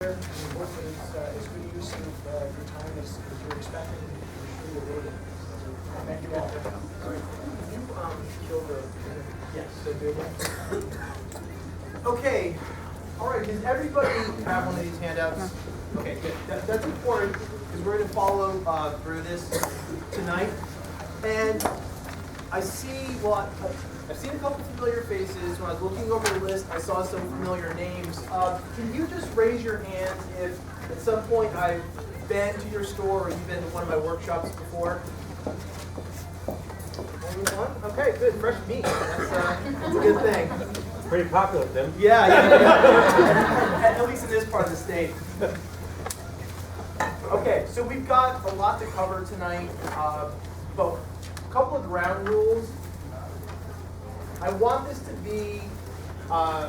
And hopefully it's good use of your time as you're expecting to your waiting. So thank you all. Can you kill the... Yes, so do it. Okay. All right, does everybody have one of these handouts? Okay, good. That's important because we're going to follow through this tonight. And I see, well, I've seen a couple familiar faces. When I was looking over the list, I saw some familiar names. Can you just raise your hand if at some point I've been to your store or you've been to one of my workshops before? Anyone? Okay, good. Fresh meat. That's a good thing. Pretty popular, Tim. Yeah. At least in this part of the state. Okay, so we've got a lot to cover tonight, but a couple of ground rules. I want this to be a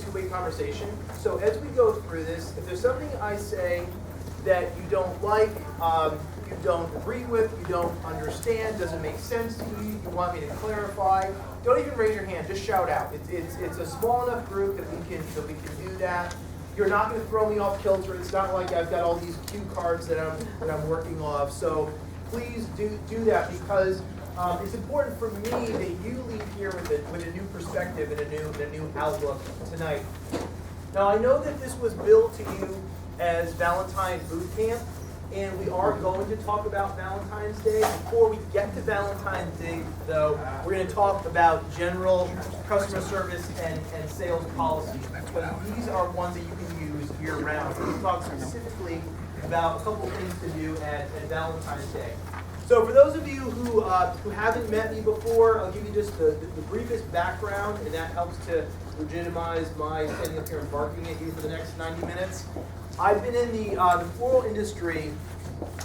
two-way conversation. So as we go through this, if there's something I say that you don't like, you don't agree with, you don't understand, doesn't make sense to you, you want me to clarify, don't even raise your hand, just shout out. It's a small enough group that we can do that. You're not going to throw me off kilter. It's not like I've got all these cue cards that I'm working off. So please do that because it's important for me that you leave here with a new perspective and a new outlook tonight. Now I know that this was billed to you as Valentine Boot Camp, and we are going to talk about Valentine's Day. Before we get to Valentine's Day, though, we're going to talk about general customer service and sales policies, because these are ones that you can use year-round. So we'll talk specifically about a couple things to do at Valentine's Day. So for those of you who haven't met me before, I'll give you just the briefest background, and that helps to legitimize my standing up here and barking at you for the next 90 minutes. I've been in the floral industry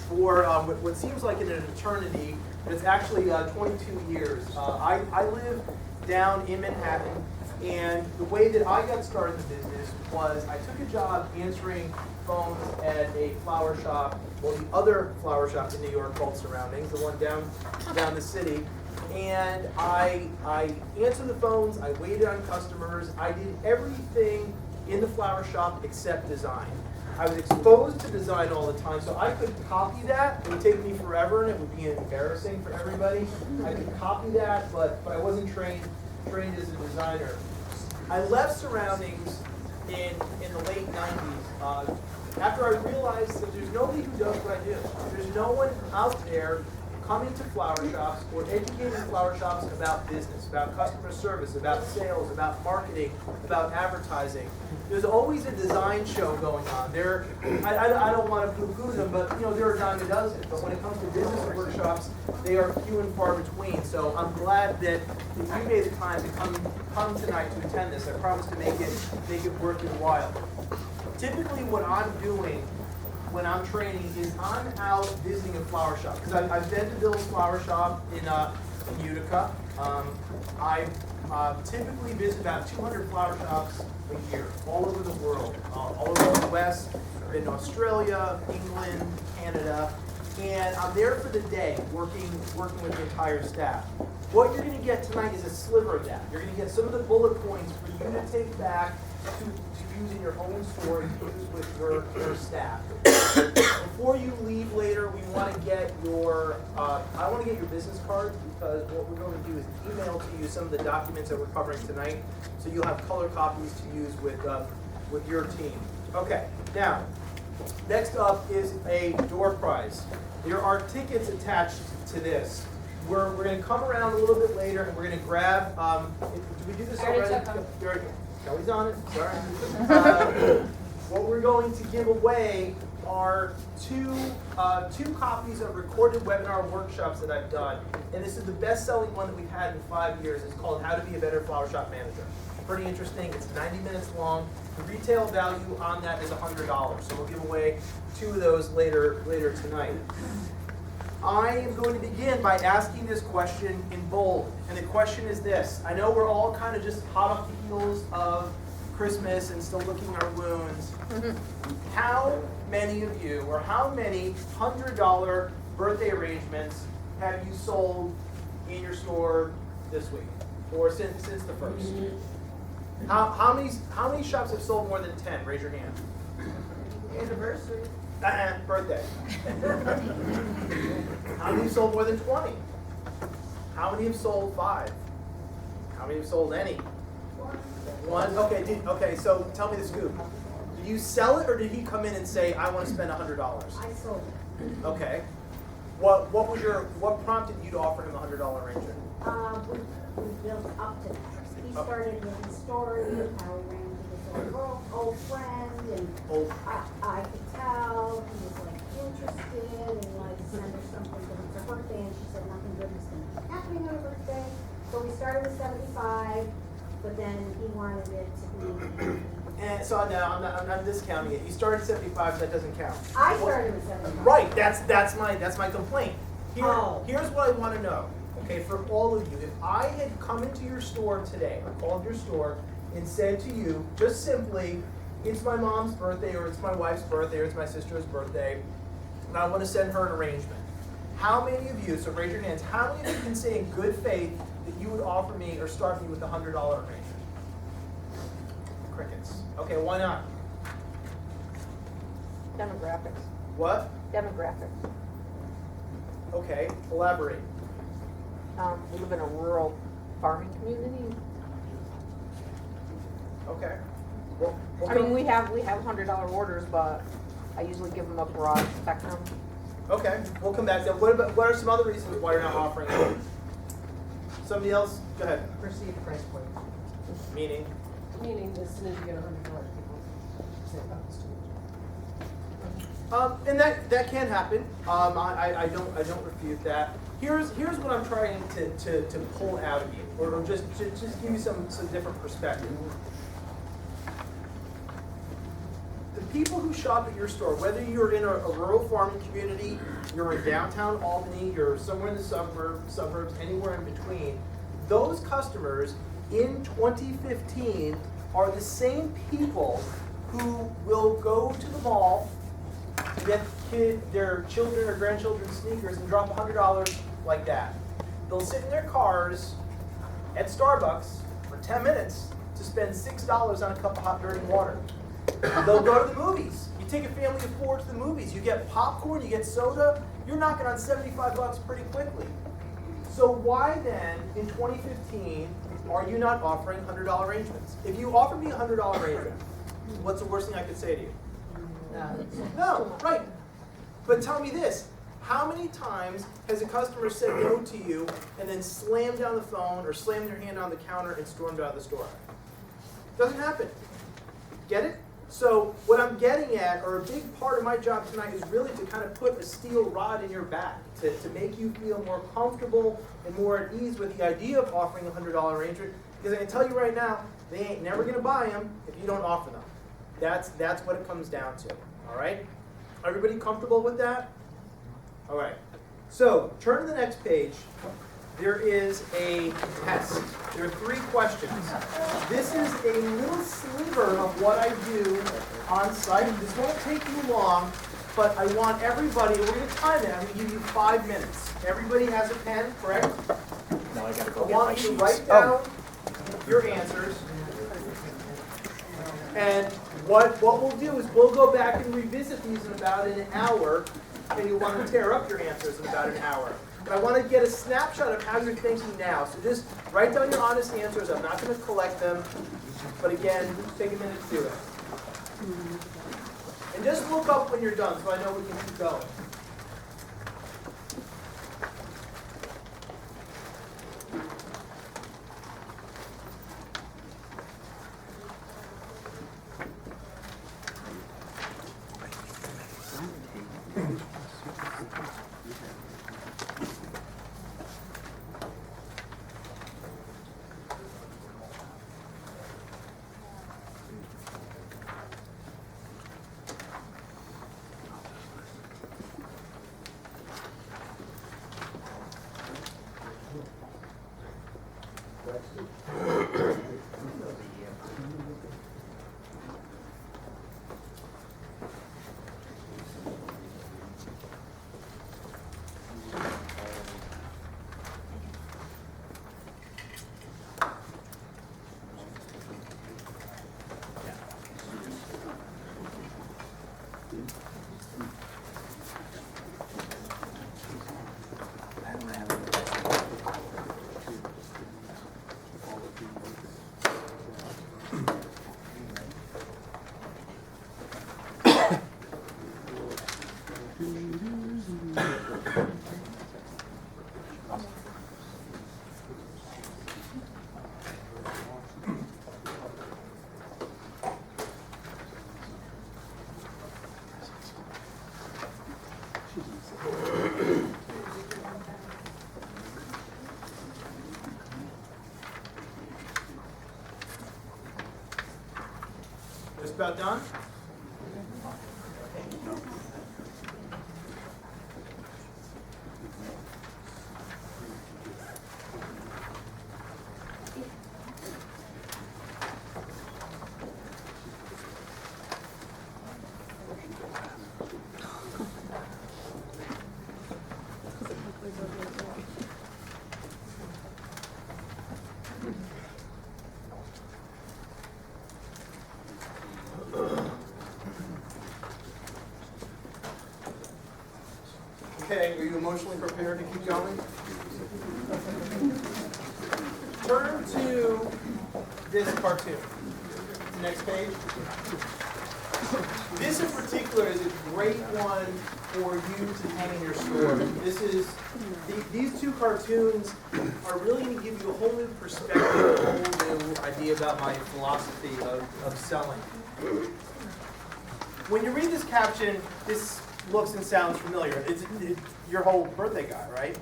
for what seems like an eternity, but it's actually 22 years. I live down in Manhattan, and the way that I got started in the business was I took a job answering phones at a flower shop, well, the other flower shop in New York called Surroundings, the one down the city. And I answered the phones, I waited on customers, I did everything in the flower shop except design. I was exposed to design all the time, so I could copy that. It would take me forever, and it would be embarrassing for everybody. I could copy that, but I wasn't trained as a designer. I left Surroundings in the late 90s after I realized that there's nobody who does what I do. There's no one out there coming to flower shops or educating flower shops about business, about customer service, about sales, about marketing, about advertising. There's always a design show going on. I don't want to poo-poo them, but there are a dime a dozen. But when it comes to business workshops, they are few and far between. So I'm glad that you made the time to come tonight to attend this. I promise to make it worth your while. Typically, what I'm doing when I'm training is I'm out visiting a flower shop. Because I've been to Bill's flower shop in Utica. I typically visit about 200 flower shops a year, all over the world, all over the West, in Australia, England, Canada, and I'm there for the day, working with the entire staff. What you're going to get tonight is a sliver of that. You're going to get some of the bullet points for you to take back to use in your own store and use with your staff. Before you leave later, we want to get I want to get your business cards, because what we're going to do is email to you some of the documents that we're covering tonight, so you'll have color copies to use with your team. Okay, now, next up is a door prize. There are tickets attached to this. We're going to come around a little bit later, and we're going to grab, did we do this already? Kelly's on it, sorry. What we're going to give away are two copies of recorded webinar workshops that I've done. And this is the best-selling one that we've had in 5 years. It's called How to Be a Better Flower Shop Manager. Pretty interesting. It's 90 minutes long. The retail value on that is $100. So we'll give away 2 of those later tonight. I am going to begin by asking this question in bold. And the question is this. I know we're all kind of just hot off the heels of Christmas and still licking our wounds. How many of you, or how many $100 birthday arrangements have you sold in your store this week, or since the first? How many shops have sold more than 10? Raise your hand. Anniversary. Birthday. How many have sold more than 20? How many have sold 5? How many have sold any? 1. Okay, so tell me the scoop. Did you sell it or did he come in and say, I want to spend $100? I sold it. Okay. What prompted you to offer him a $100 arrangement? We built up to that. He started with his story of how he ran into this old friend, and I could tell he was like interested, and he wanted to send her something because it's her birthday, and she said nothing good was going to be happening on her birthday. So we started with 75, but then he wanted it to be. And so now I'm not discounting it. You started 75, so that doesn't count. I started with 75. Right. That's my complaint. Here's what I want to know. Okay, for all of you, if I had come into your store today, or called your store and said to you, just simply, it's my mom's birthday, or it's my wife's birthday, or it's my sister's birthday, and I want to send her an arrangement. How many of you, so raise your hands, how many of you can say in good faith that you would offer me or start me with a $100 arrangement? Crickets. Okay, why not? Demographics. What? Demographics. Okay, elaborate. We live in a rural farming community. Okay. I mean, we have $100 orders, but I usually give them a broad spectrum. Okay, we'll come back to that. What are some other reasons why you're not offering it? Somebody else? Go ahead. Perceived price point. Meaning? Meaning as soon as you get $100, people say, oh, it's too much. And that can happen. I don't refute that. Here's what I'm trying to pull out of you, or just give you some different perspective. The people who shop at your store, whether you're in a rural farming community, you're in downtown Albany, you're somewhere in the suburbs, anywhere in between, those customers in 2015 are the same people who will go to the mall, get their children or grandchildren sneakers and drop $100 like that. They'll sit in their cars at Starbucks for 10 minutes to spend $6 on a cup of hot dirty water. They'll go to the movies. You take a family of 4 to the movies. You get popcorn, you get soda. You're knocking on $75 pretty quickly. So why then, in 2015, are you not offering $100 arrangements? If you offer me a $100 arrangement, what's the worst thing I could say to you? No, right. But tell me this. How many times has a customer said no to you and then slammed down the phone or slammed their hand on the counter and stormed out of the store? Doesn't happen. Get it? So what I'm getting at, or a big part of my job tonight, is really to kind of put a steel rod in your back to make you feel more comfortable and more at ease with the idea of offering a $100 arrangement. Because I can tell you right now, they ain't never going to buy them if you don't offer them. That's what it comes down to. All right? Everybody comfortable with that? All right. So turn to the next page. There is a test. There are 3 questions. This is a little sliver of what I do on site. This won't take you long, but I want everybody, we're going to time it. I'm going to give you 5 minutes. Everybody has a pen, correct? Now I gotta I go get my want you to sheets. write down your answers. And what we'll do is we'll go back and revisit these in about an hour, and you'll want to tear up your answers in about an hour. But I want to get a snapshot of how you're thinking now. So just write down your honest answers. I'm not going to collect them. But again, take a minute to do it. And just look up when you're done so I know we can keep going. Just about done? Okay, are you emotionally prepared to keep going? Turn to this cartoon. Next page. This in particular is a great one for you to hang in your store. This is, these two cartoons are really going to give you a whole new perspective, a whole new idea about my philosophy of selling. When you read this caption, this looks and sounds familiar. It's your whole birthday guy, right?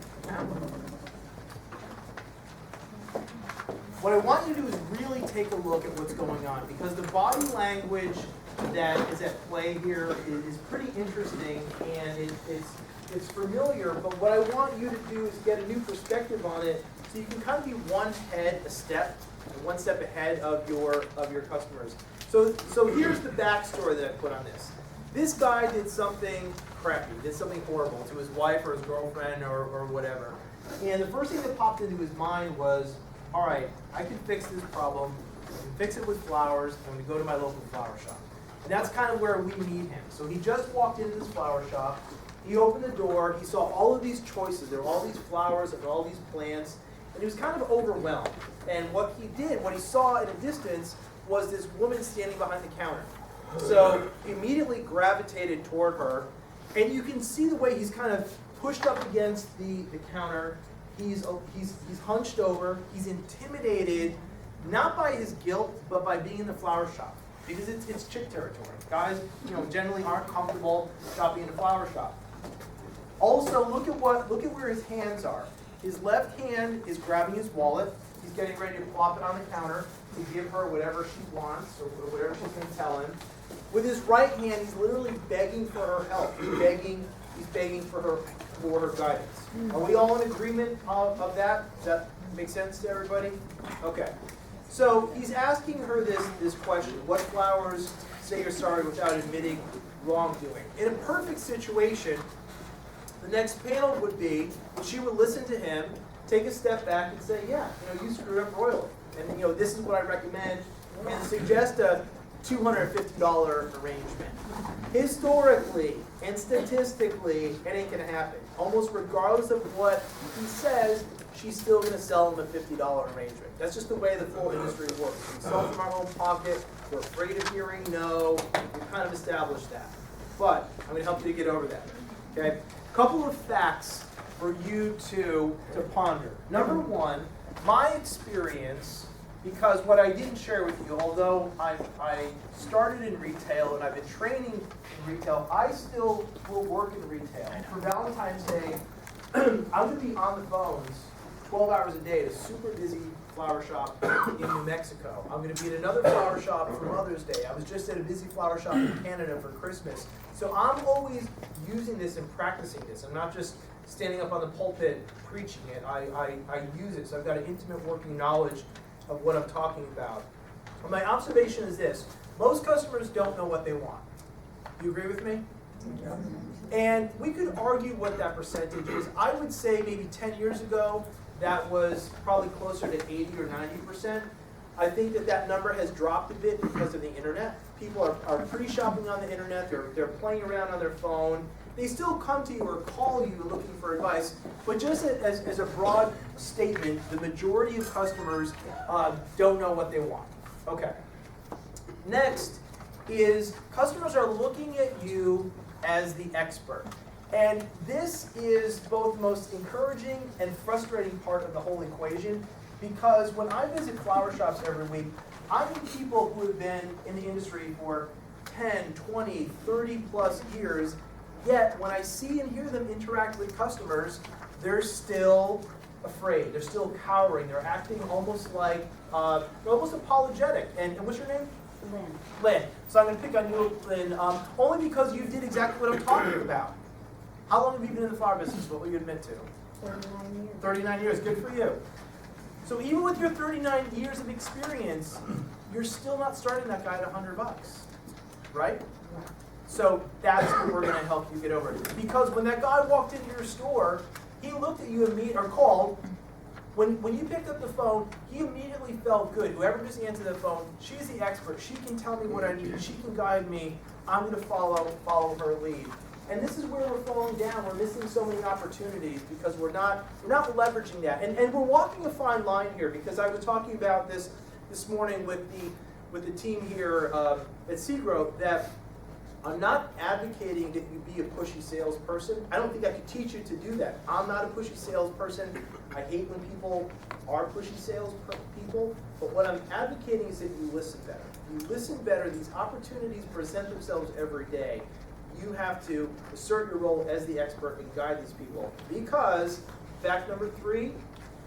What I want you to do is really take a look at what's going on, because the body language that is at play here is pretty interesting, and it's familiar, but what I want you to do is get a new perspective on it so you can kind of be one step ahead of your customers. So here's the backstory that I put on this. This guy did something crappy, did something horrible to his wife or his girlfriend or whatever. And the first thing that popped into his mind was, all right, I can fix this problem. I can fix it with flowers. I'm going to go to my local flower shop. And that's kind of where we meet him. So he just walked into this flower shop. He opened the door. He saw all of these choices. There were all these flowers and all these plants. And he was kind of overwhelmed. And what he saw in a distance was this woman standing behind the counter. So he immediately gravitated toward her, and you can see the way he's kind of pushed up against the counter. He's hunched over. He's intimidated, not by his guilt, but by being in the flower shop, because it's chick territory. Guys, generally aren't comfortable shopping in a flower shop. Also, look at where his hands are. His left hand is grabbing his wallet. He's getting ready to plop it on the counter to give her whatever she wants or whatever she's going to tell him. With his right hand, he's literally begging for her help. He's begging for her guidance. Are we all in agreement of that? Does that make sense to everybody? Okay. So he's asking her this question: what flowers say you're sorry without admitting wrongdoing? In a perfect situation, the next panel would be she would listen to him, take a step back, and say, "Yeah, you screwed up royally, and this is what I recommend," and suggest a $250 arrangement. Historically and statistically, it ain't going to happen. Almost regardless of what he says, she's still going to sell him a $50 arrangement. That's just the way the floral industry works. We sell from our own pocket. We're afraid of hearing no. We've kind of established that. But I'm going to help you to get over that. Okay? A couple of facts for you to ponder. Number one, my experience, because what I didn't share with you, although I started in retail and I've been training in retail, I still will work in retail. For Valentine's Day, I'm going to be on the phones 12 hours a day at a super busy flower shop in New Mexico. I'm going to be at another flower shop for Mother's Day. I was just at a busy flower shop in Canada for Christmas. So I'm always using this and practicing this. I'm not just standing up on the pulpit preaching it. I use it. So I've got an intimate working knowledge of what I'm talking about. And my observation is this: most customers don't know what they want. Do you agree with me? Yeah. And we could argue what that percentage is. I would say maybe 10 years ago, that was probably closer to 80 or 90%. I think that number has dropped a bit because of the internet. people are pre-shopping on the internet, they're playing around on their phone. They still come to you or call you looking for advice, but just as a broad statement, the majority of customers don't know what they want. Okay. Next is customers are looking at you as the expert. And this is both the most encouraging and frustrating part of the whole equation, because when I visit flower shops every week, I meet people who have been in the industry for 10, 20, 30 plus years, yet when I see and hear them interact with customers, they're still afraid, they're still cowering, they're acting almost like, almost apologetic. And what's your name? Lynn. Lynn. So I'm going to pick on you, Lynn, only because you did exactly what I'm talking about. How long have you been in the flower business? What will you admit to? 39 years. 39 years. Good for you. So even with your 39 years of experience, you're still not starting that guy at $100, right? So that's what we're going to help you get over. Because when that guy walked into your store, he looked at you or called. When you picked up the phone, he immediately felt good. Whoever just answered the phone, she's the expert. She can tell me what I need. She can guide me. I'm going to follow her lead. And this is where we're falling down. We're missing so many opportunities because we're not leveraging that. And we're walking a fine line here, because I was talking about this morning with the team here at Seagroatt, that I'm not advocating that you be a pushy salesperson. I don't think I could teach you to do that. I'm not a pushy salesperson. I hate when people are pushy salespeople. But what I'm advocating is that you listen better. You listen better. These opportunities present themselves every day. You have to assert your role as the expert and guide these people. Because, fact number 3,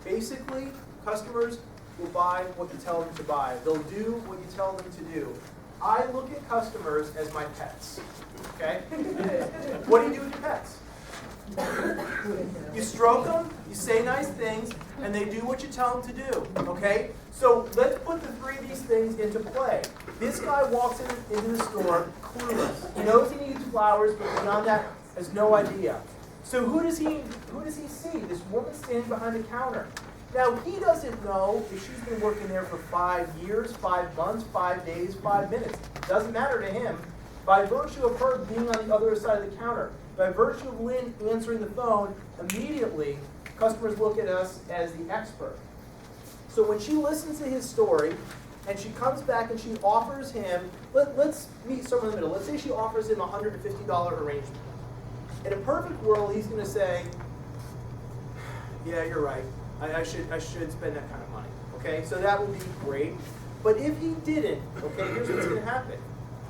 basically, customers will buy what you tell them to buy. They'll do what you tell them to do. I look at customers as my pets, okay? What do you do with your pets? You stroke them, you say nice things, and they do what you tell them to do, okay? So let's put the 3 of these things into play. This guy walks into the store clueless. He knows he needs flowers, but beyond that, has no idea. So who does he see? This woman standing behind the counter. Now, he doesn't know if she's been working there for 5 years, 5 months, 5 days, 5 minutes. Doesn't matter to him. By virtue of her being on the other side of the counter, by virtue of Lynn answering the phone, immediately customers look at us as the expert. So when she listens to his story, and she comes back and she offers him, let's meet somewhere in the middle. Let's say she offers him a $150 arrangement. In a perfect world, he's going to say, yeah, you're right. I should spend that kind of money. Okay, so that would be great. But if he didn't, okay, here's what's going to happen.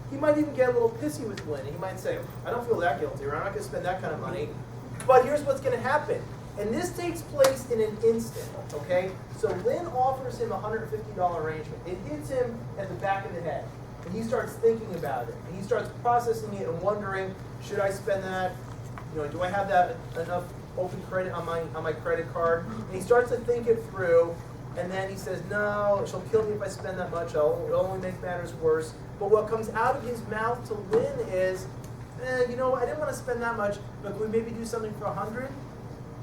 He might even get a little pissy with Lynn. He might say, I don't feel that guilty, or I'm not going to spend that kind of money. But here's what's going to happen. And this takes place in an instant, okay? So Lynn offers him a $150 arrangement. It hits him at the back of the head. And he starts thinking about it. And he starts processing it and wondering, should I spend that? You know, do I have that enough open credit on my credit card? And he starts to think it through. And then he says, no, she'll kill me if I spend that much. It'll only make matters worse. But what comes out of his mouth to Lynn is, you know, I didn't want to spend that much, but could we maybe do something for $100?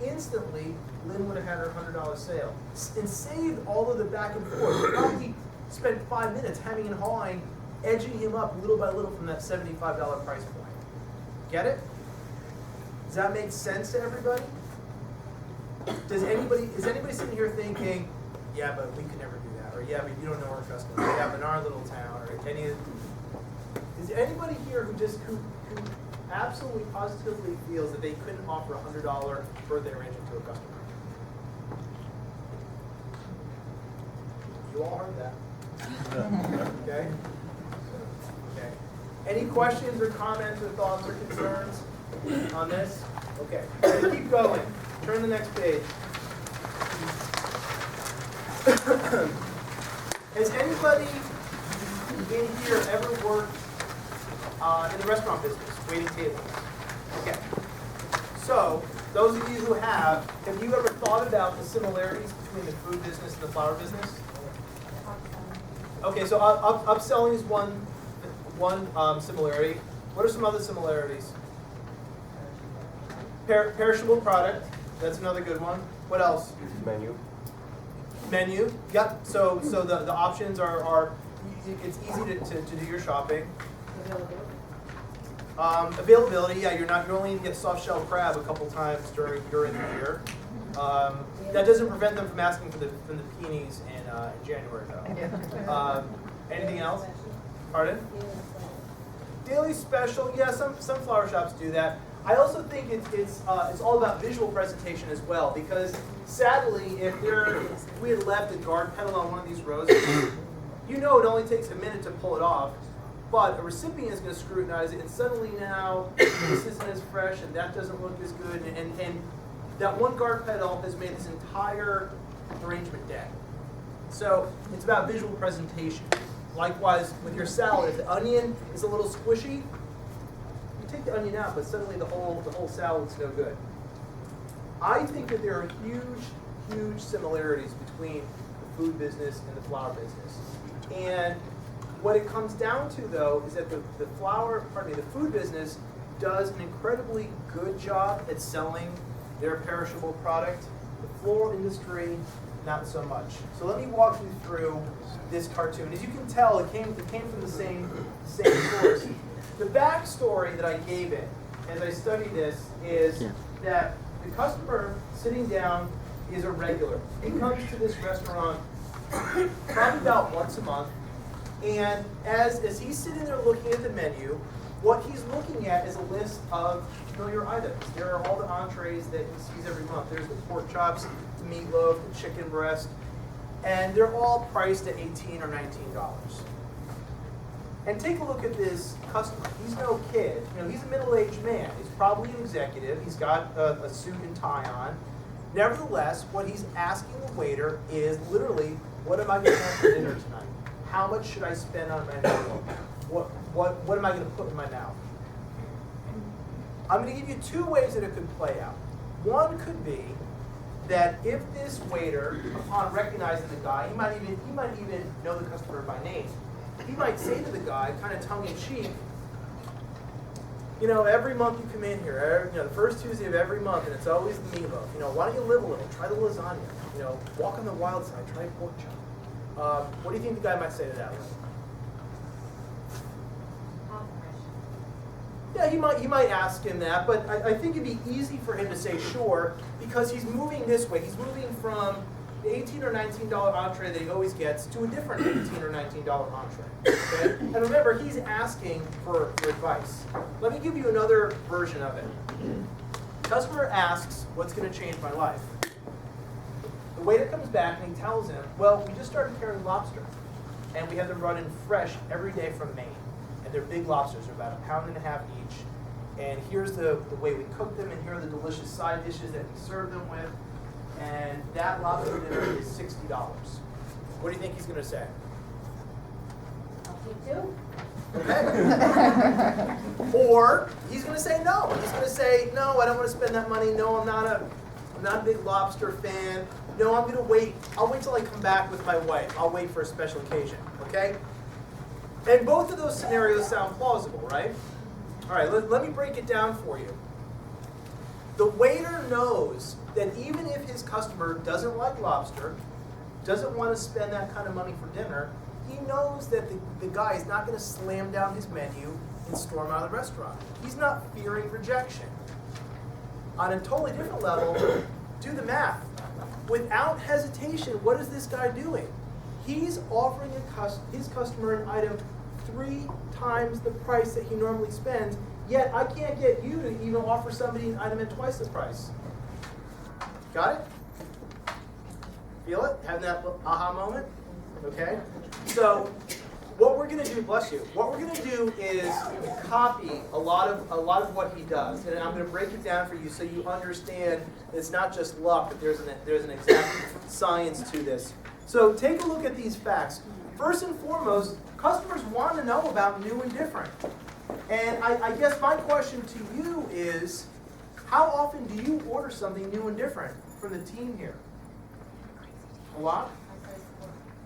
Instantly, Lynn would have had her $100 sale and saved all of the back and forth. Probably spent 5 minutes hemming and hawing, edging him up little by little from that $75 price point. Get it? Does that make sense to everybody? Is anybody sitting here thinking, yeah, but we could never do that, or yeah, but you don't know our customers, yeah, but in our little town, or any of? Is there anybody here who absolutely positively feels that they couldn't offer a $100 birthday arrangement to a customer? You all heard that. Okay? Okay. Any questions or comments or thoughts or concerns on this? Okay. Let's keep going. Turn to the next page. Has anybody in here ever worked in the restaurant business, waiting tables? Okay. So, those of you who have you ever thought about the similarities between the food business and the flower business? Okay, so upselling is one similarity. What are some other similarities? Perishable product, that's another good one. What else? Menu. Menu, yep. So the options are it's easy to do your shopping. Availability. Availability, yeah, you're only going to get soft shell crab a couple times during the year. That doesn't prevent them from asking for the peonies in January though. Anything else? Pardon? Daily special, yeah, some flower shops do that. I also think it's all about visual presentation as well, because sadly, if we had left a guard petal on one of these roses, you know it only takes a minute to pull it off, but a recipient is going to scrutinize it, and suddenly now this isn't as fresh, and that doesn't look as good, and that one guard petal has made this entire arrangement dead. So it's about visual presentation. Likewise, with your salad, if the onion is a little squishy, you take the onion out, but suddenly the whole salad's no good. I think that there are huge similarities between the food business and the flower business. And what it comes down to, though, is that the food business does an incredibly good job at selling their perishable product. The floral industry, not so much. So let me walk you through this cartoon. As you can tell, it came from the same source. The backstory that I gave it as I studied this is that the customer sitting down is a regular. He comes to this restaurant probably about once a month, and as he's sitting there looking at the menu, what he's looking at is a list of familiar items. There are all the entrees that he sees every month. There's the pork chops, the meatloaf, the chicken breast, and they're all priced at $18 or $19. And take a look at this customer. He's no kid. He's a middle-aged man. He's probably an executive. He's got a suit and tie on. Nevertheless, what he's asking the waiter is literally, what am I going to have for dinner tonight? How much should I spend on my meal? What am I going to put in my mouth? I'm going to give you two ways that it could play out. One could be that if this waiter, upon recognizing the guy, he might even know the customer by name. He might say to the guy, kind of tongue-in-cheek, every month you come in here, the first Tuesday of every month, and it's always the meatloaf. Why don't you live a little? Try the lasagna. Walk on the wild side. Try pork chop. What do you think the guy might say to that? Yeah, he might ask him that, but I think it'd be easy for him to say sure, because he's moving this way. He's moving from the $18 or $19 entree that he always gets to a different $18 or $19 entree. Okay? And remember, he's asking for advice. Let me give you another version of it. Customer asks, what's going to change my life? The waiter comes back and he tells him, well, we just started carrying lobster, and we have them run in fresh every day from Maine. And they're big lobsters, they're about 1.5 pounds each. And here's the way we cook them, and here are the delicious side dishes that we serve them with. And that lobster dinner is $60. What do you think he's going to say? I'll keep two. Okay. Or he's going to say no. He's going to say, no, I don't want to spend that money. No, I'm not a big lobster fan. No, I'm going to wait. I'll wait till I come back with my wife. I'll wait for a special occasion. Okay? And both of those scenarios sound plausible, right? All right, let me break it down for you. The waiter knows that even if his customer doesn't like lobster, doesn't want to spend that kind of money for dinner, he knows that the guy is not going to slam down his menu and storm out of the restaurant. He's not fearing rejection. On a totally different level, do the math. Without hesitation, what is this guy doing? He's offering his customer an item 3 times the price that he normally spends, yet I can't get you to even offer somebody an item at twice the price. Got it? Feel it? Having that aha moment? Okay? So what we're going to do, bless you, what we're going to do is copy a lot of what he does. And I'm going to break it down for you so you understand that it's not just luck, but there's an exact science to this. So take a look at these facts. First and foremost, customers want to know about new and different. And I guess my question to you is, how often do you order something new and different from the team here? A lot?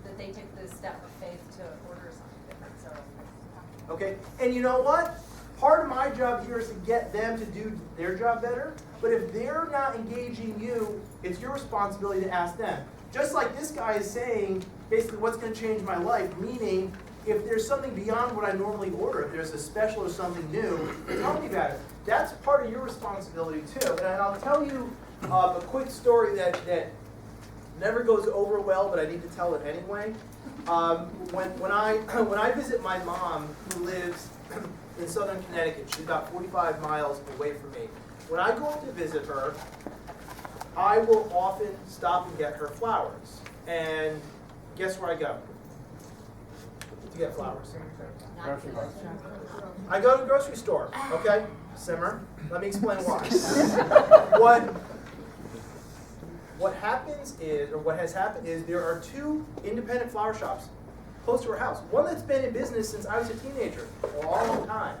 That they took the step of faith to order something different, so. Okay, and you know what? Part of my job here is to get them to do their job better, but if they're not engaging you, it's your responsibility to ask them. Just like this guy is saying, basically, what's going to change my life, meaning If there's something beyond what I normally order, if there's a special or something new, tell me about it. That's part of your responsibility too. And I'll tell you a quick story that never goes over well, but I need to tell it anyway. When I visit my mom, who lives in southern Connecticut, she's about 45 miles away from me. When I go up to visit her, I will often stop and get her flowers. And guess where I go to get flowers? I go to the grocery store. Okay, simmer. Let me explain why. What happens is, or what has happened is, there are two independent flower shops close to our house. One that's been in business since I was a teenager, a long time.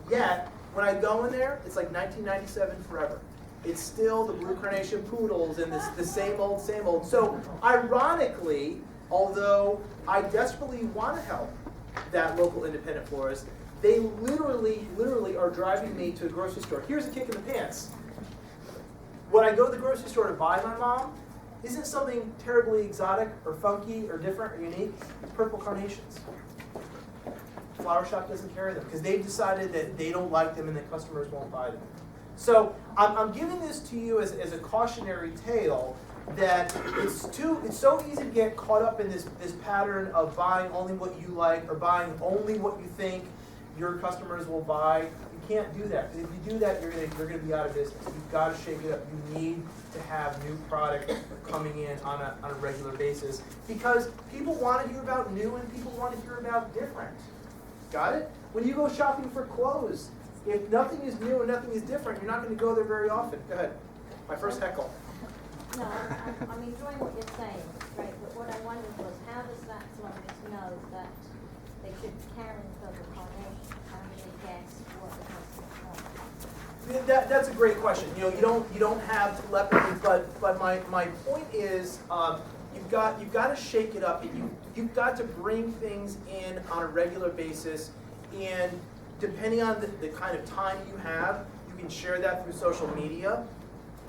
Yet, when I go in there, it's like 1997 forever. It's still the blue carnation poodles and the same old, same old. So, ironically, although I desperately want to help that local independent florist, they literally are driving me to a grocery store. Here's a kick in the pants. When I go to the grocery store to buy my mom, isn't something terribly exotic or funky or different or unique? Purple carnations. Flower shop doesn't carry them because they've decided that they don't like them and that customers won't buy them. So I'm giving this to you as a cautionary tale that it's so easy to get caught up in this pattern of buying only what you like or buying only what you think your customers will buy. You can't do that, because if you do that, you're gonna be out of business. You've got to shake it up. You need to have new product coming in on a regular basis, because people want to hear about new and people want to hear about different. Got it? When you go shopping for clothes, if nothing is new and nothing is different, you're not going to go there very often. Go ahead. My first heckle. No, I'm enjoying what you're saying, right, but what I wondered was, how does that florist know that they should carry the purple carnation? How do they guess what the customer wants? That's a great question. You don't have telepathy, but my point is, you've got to shake it up, and you've got to bring things in on a regular basis, and depending on the kind of time you have, you can share that through social media,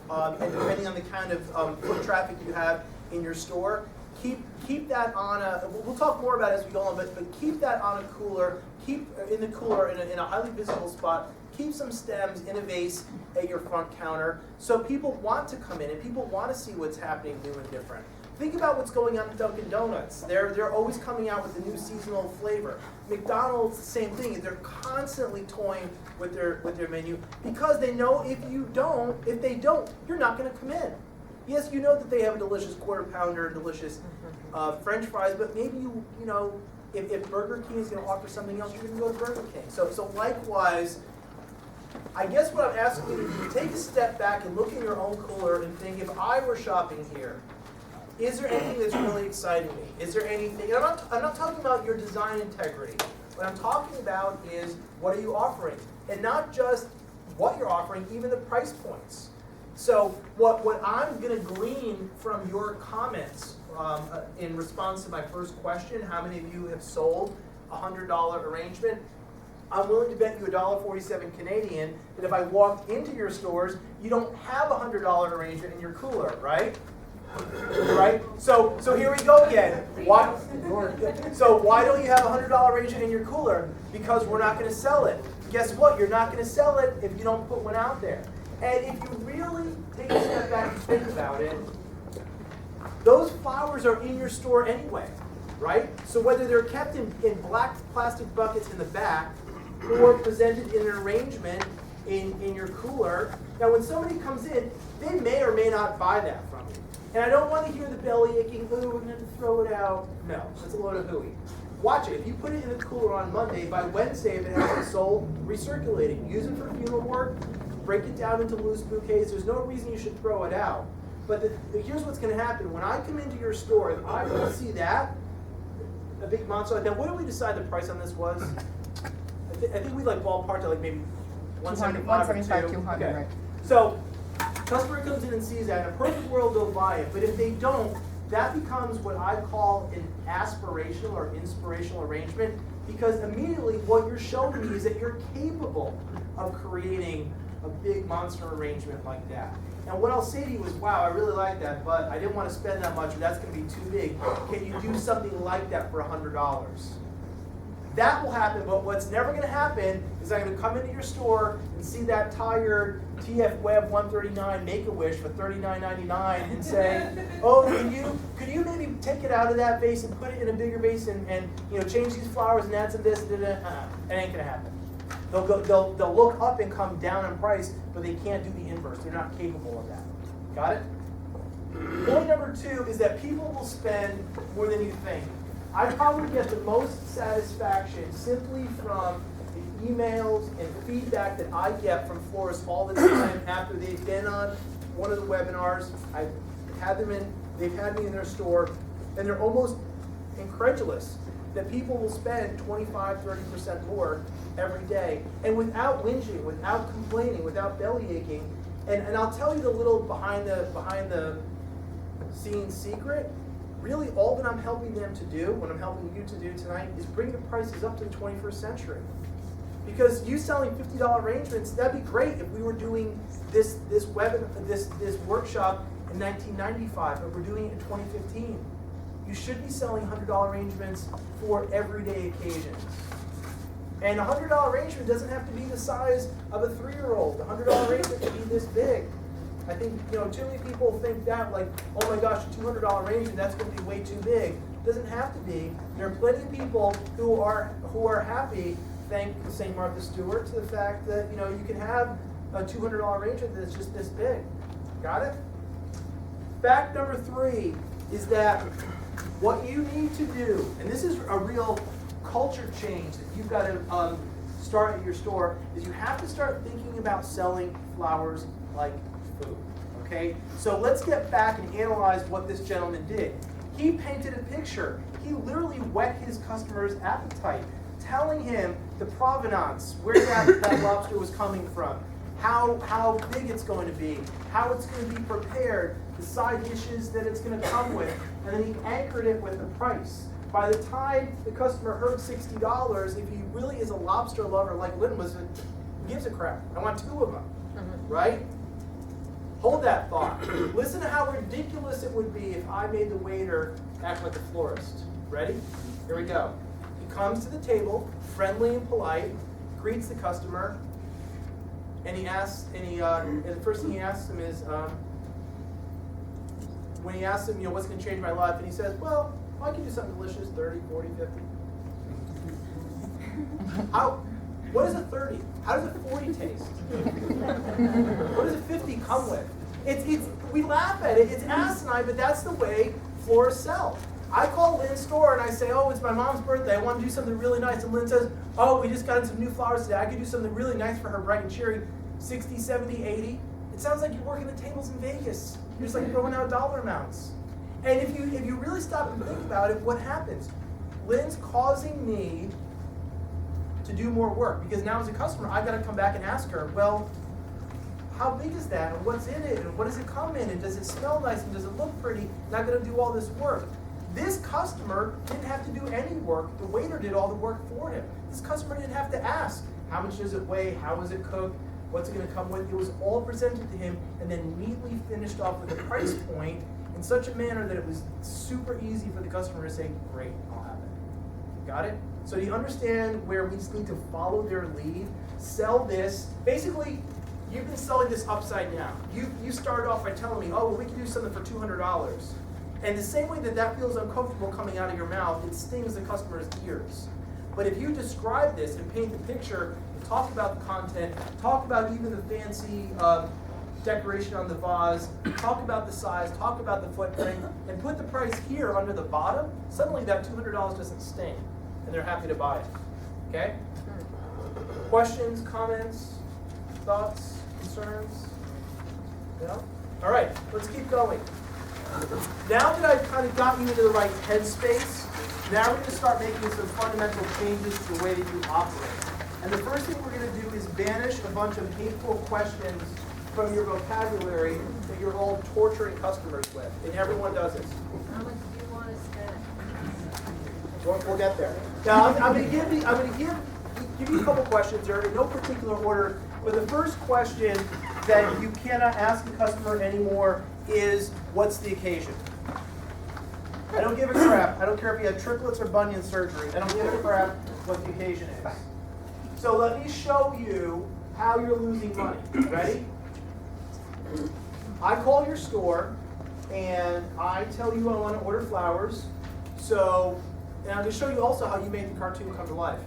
and depending on the kind of foot traffic you have in your store, keep that on a. We'll talk more about it as we go on, but keep that on a cooler. Keep in the cooler in a highly visible spot. Keep some stems in a vase at your front counter, so people want to come in and people want to see what's happening new and different. Think about what's going on at Dunkin' Donuts. They're always coming out with a new seasonal flavor. McDonald's, same thing. They're constantly toying with their menu, because they know if they don't, you're not going to come in. Yes, you know that they have a delicious quarter pounder, delicious French fries, but maybe if Burger King is going to offer something else, you're going to go to Burger King. So likewise, I guess what I'm asking you to do is take a step back and look in your own cooler and think, if I were shopping here, is there anything that's really exciting me? Is there anything? And I'm not talking about your design integrity. What I'm talking about is, what are you offering? And not just what you're offering, even the price points. So what I'm going to glean from your comments in response to my first question, how many of you have sold a $100 arrangement? I'm willing to bet you $1.47 Canadian that if I walked into your stores, you don't have a $100 arrangement in your cooler, right? Right? So here we go again. So why don't you have a $100 arrangement in your cooler? Because we're not going to sell it. Guess what? You're not going to sell it if you don't put one out there. And if you really take a step back and think about it, those flowers are in your store anyway, right? So whether they're kept in black plastic buckets in the back or presented in an arrangement in your cooler, now when somebody comes in, they may or may not buy that from you. And I don't want to hear the belly aching, ooh, we're going to have to throw it out. No, that's a load of hooey. Watch it. If you put it in the cooler on Monday, by Wednesday, if it hasn't sold, recirculate it. Use it for funeral work. Break it down into loose bouquets. There's no reason you should throw it out. But here's what's going to happen. When I come into your store, if I don't see that, a big monster. Now, what did we decide the price on this was? I think we ballparked at maybe 175 or 200, okay. right? So, customer comes in and sees that. In a perfect world, they'll buy it. But if they don't, that becomes what I call an aspirational or inspirational arrangement, because immediately what you're showing me is that you're capable of creating a big monster arrangement like that. And what I'll say to you is, wow, I really like that, but I didn't want to spend that much, or that's going to be too big. Can you do something like that for $100? That will happen, but what's never gonna happen is I'm gonna come into your store and see that tired TF Web 139 Make-A-Wish for $39.99 and say, oh, could you maybe take it out of that vase and put it in a bigger vase and change these flowers and add some this, It ain't gonna happen. They'll look up and come down in price, but they can't do the inverse. They're not capable of that. Got it? Point number 2 is that people will spend more than you think. I probably get the most satisfaction simply from the emails and feedback that I get from florists all the time after they've been on one of the webinars. I've had them in, they've had me in their store, and they're almost incredulous that people will spend 25, 30% more every day, and without whinging, without complaining, without belly aching. And I'll tell you the little behind the scenes secret. Really, all that I'm helping them to do, what I'm helping you to do tonight, is bring the prices up to the 21st century. Because you selling $50 arrangements, that'd be great if we were doing this workshop in 1995, but we're doing it in 2015. You should be selling $100 arrangements for everyday occasions. And a $100 arrangement doesn't have to be the size of a 3-year-old. The $100 arrangement can be this big. I think, too many people think that, like, oh my gosh, a $200 arrangement, that's going to be way too big. It doesn't have to be. There are plenty of people who are happy, thank St. Martha Stewart, to the fact that, you can have a $200 arrangement that's just this big. Got it? Fact number 3 is that what you need to do, and this is a real culture change that you've got to start at your store, is you have to start thinking about selling flowers like food. Okay? So let's get back and analyze what this gentleman did. He painted a picture. He literally whet his customer's appetite, telling him the provenance, where that lobster was coming from, how big it's going to be, how it's going to be prepared, the side dishes that it's going to come with, and then he anchored it with the price. By the time the customer heard $60, if he really is a lobster lover like Lynn was, he gives a crap. I want 2 of them, right? Hold that thought. Listen to how ridiculous it would be if I made the waiter act like a florist. Ready? Here we go. He comes to the table, friendly and polite, greets the customer, and he asks, and the first thing he asks him is, when he asks him, what's going to change my life, and he says, well, I can do something delicious, 30, 40, 50. What is a 30? How does a 40 taste? What does a 50 come with? We laugh at it, it's asinine, but that's the way florists sell. I call Lynn's store and I say, oh, it's my mom's birthday, I want to do something really nice. And Lynn says, oh, we just got in some new flowers today, I could do something really nice for her, bright and cheery, 60, 70, 80. It sounds like you're working the tables in Vegas. You're just like throwing out dollar amounts. And if you really stop and think about it, what happens? Lynn's causing me to do more work, because now as a customer, I've got to come back and ask her, well, how big is that, and what's in it, and what does it come in, and does it smell nice, and does it look pretty, and I've got to do all this work. This customer didn't have to do any work. The waiter did all the work for him. This customer didn't have to ask, how much does it weigh, how is it cooked, what's it going to come with. It was all presented to him and then neatly finished off with a price point in such a manner that it was super easy for the customer to say, great, I'll have it. Got it? So do you understand where we just need to follow their lead? Sell this. Basically, you've been selling this upside down. You started off by telling me, oh, well, we can do something for $200. And the same way that feels uncomfortable coming out of your mouth, it stings the customer's ears. But if you describe this and paint the picture, and talk about the content, talk about even the fancy decoration on the vase, talk about the size, talk about the footprint, and put the price here under the bottom, suddenly that $200 doesn't sting, and they're happy to buy it. Okay? Questions, comments, thoughts, concerns? No? All right, let's keep going. Now that I've kind of gotten you into the right headspace, now we're going to start making some fundamental changes to the way that you operate. And the first thing we're going to do is banish a bunch of hateful questions from your vocabulary that you're all torturing customers with. And everyone does it. How much do you want to spend? We'll get there. Now, I'm going to give you a couple questions. They're in no particular order. But the first question that you cannot ask a customer anymore is, what's the occasion? I don't give a crap. I don't care if you had triplets or bunion surgery. I don't give a crap. what the occasion is. So let me show you how you're losing money. Ready? I call your store and I tell you I want to order flowers. So, and I'm going to show you also how you made the cartoon come to life.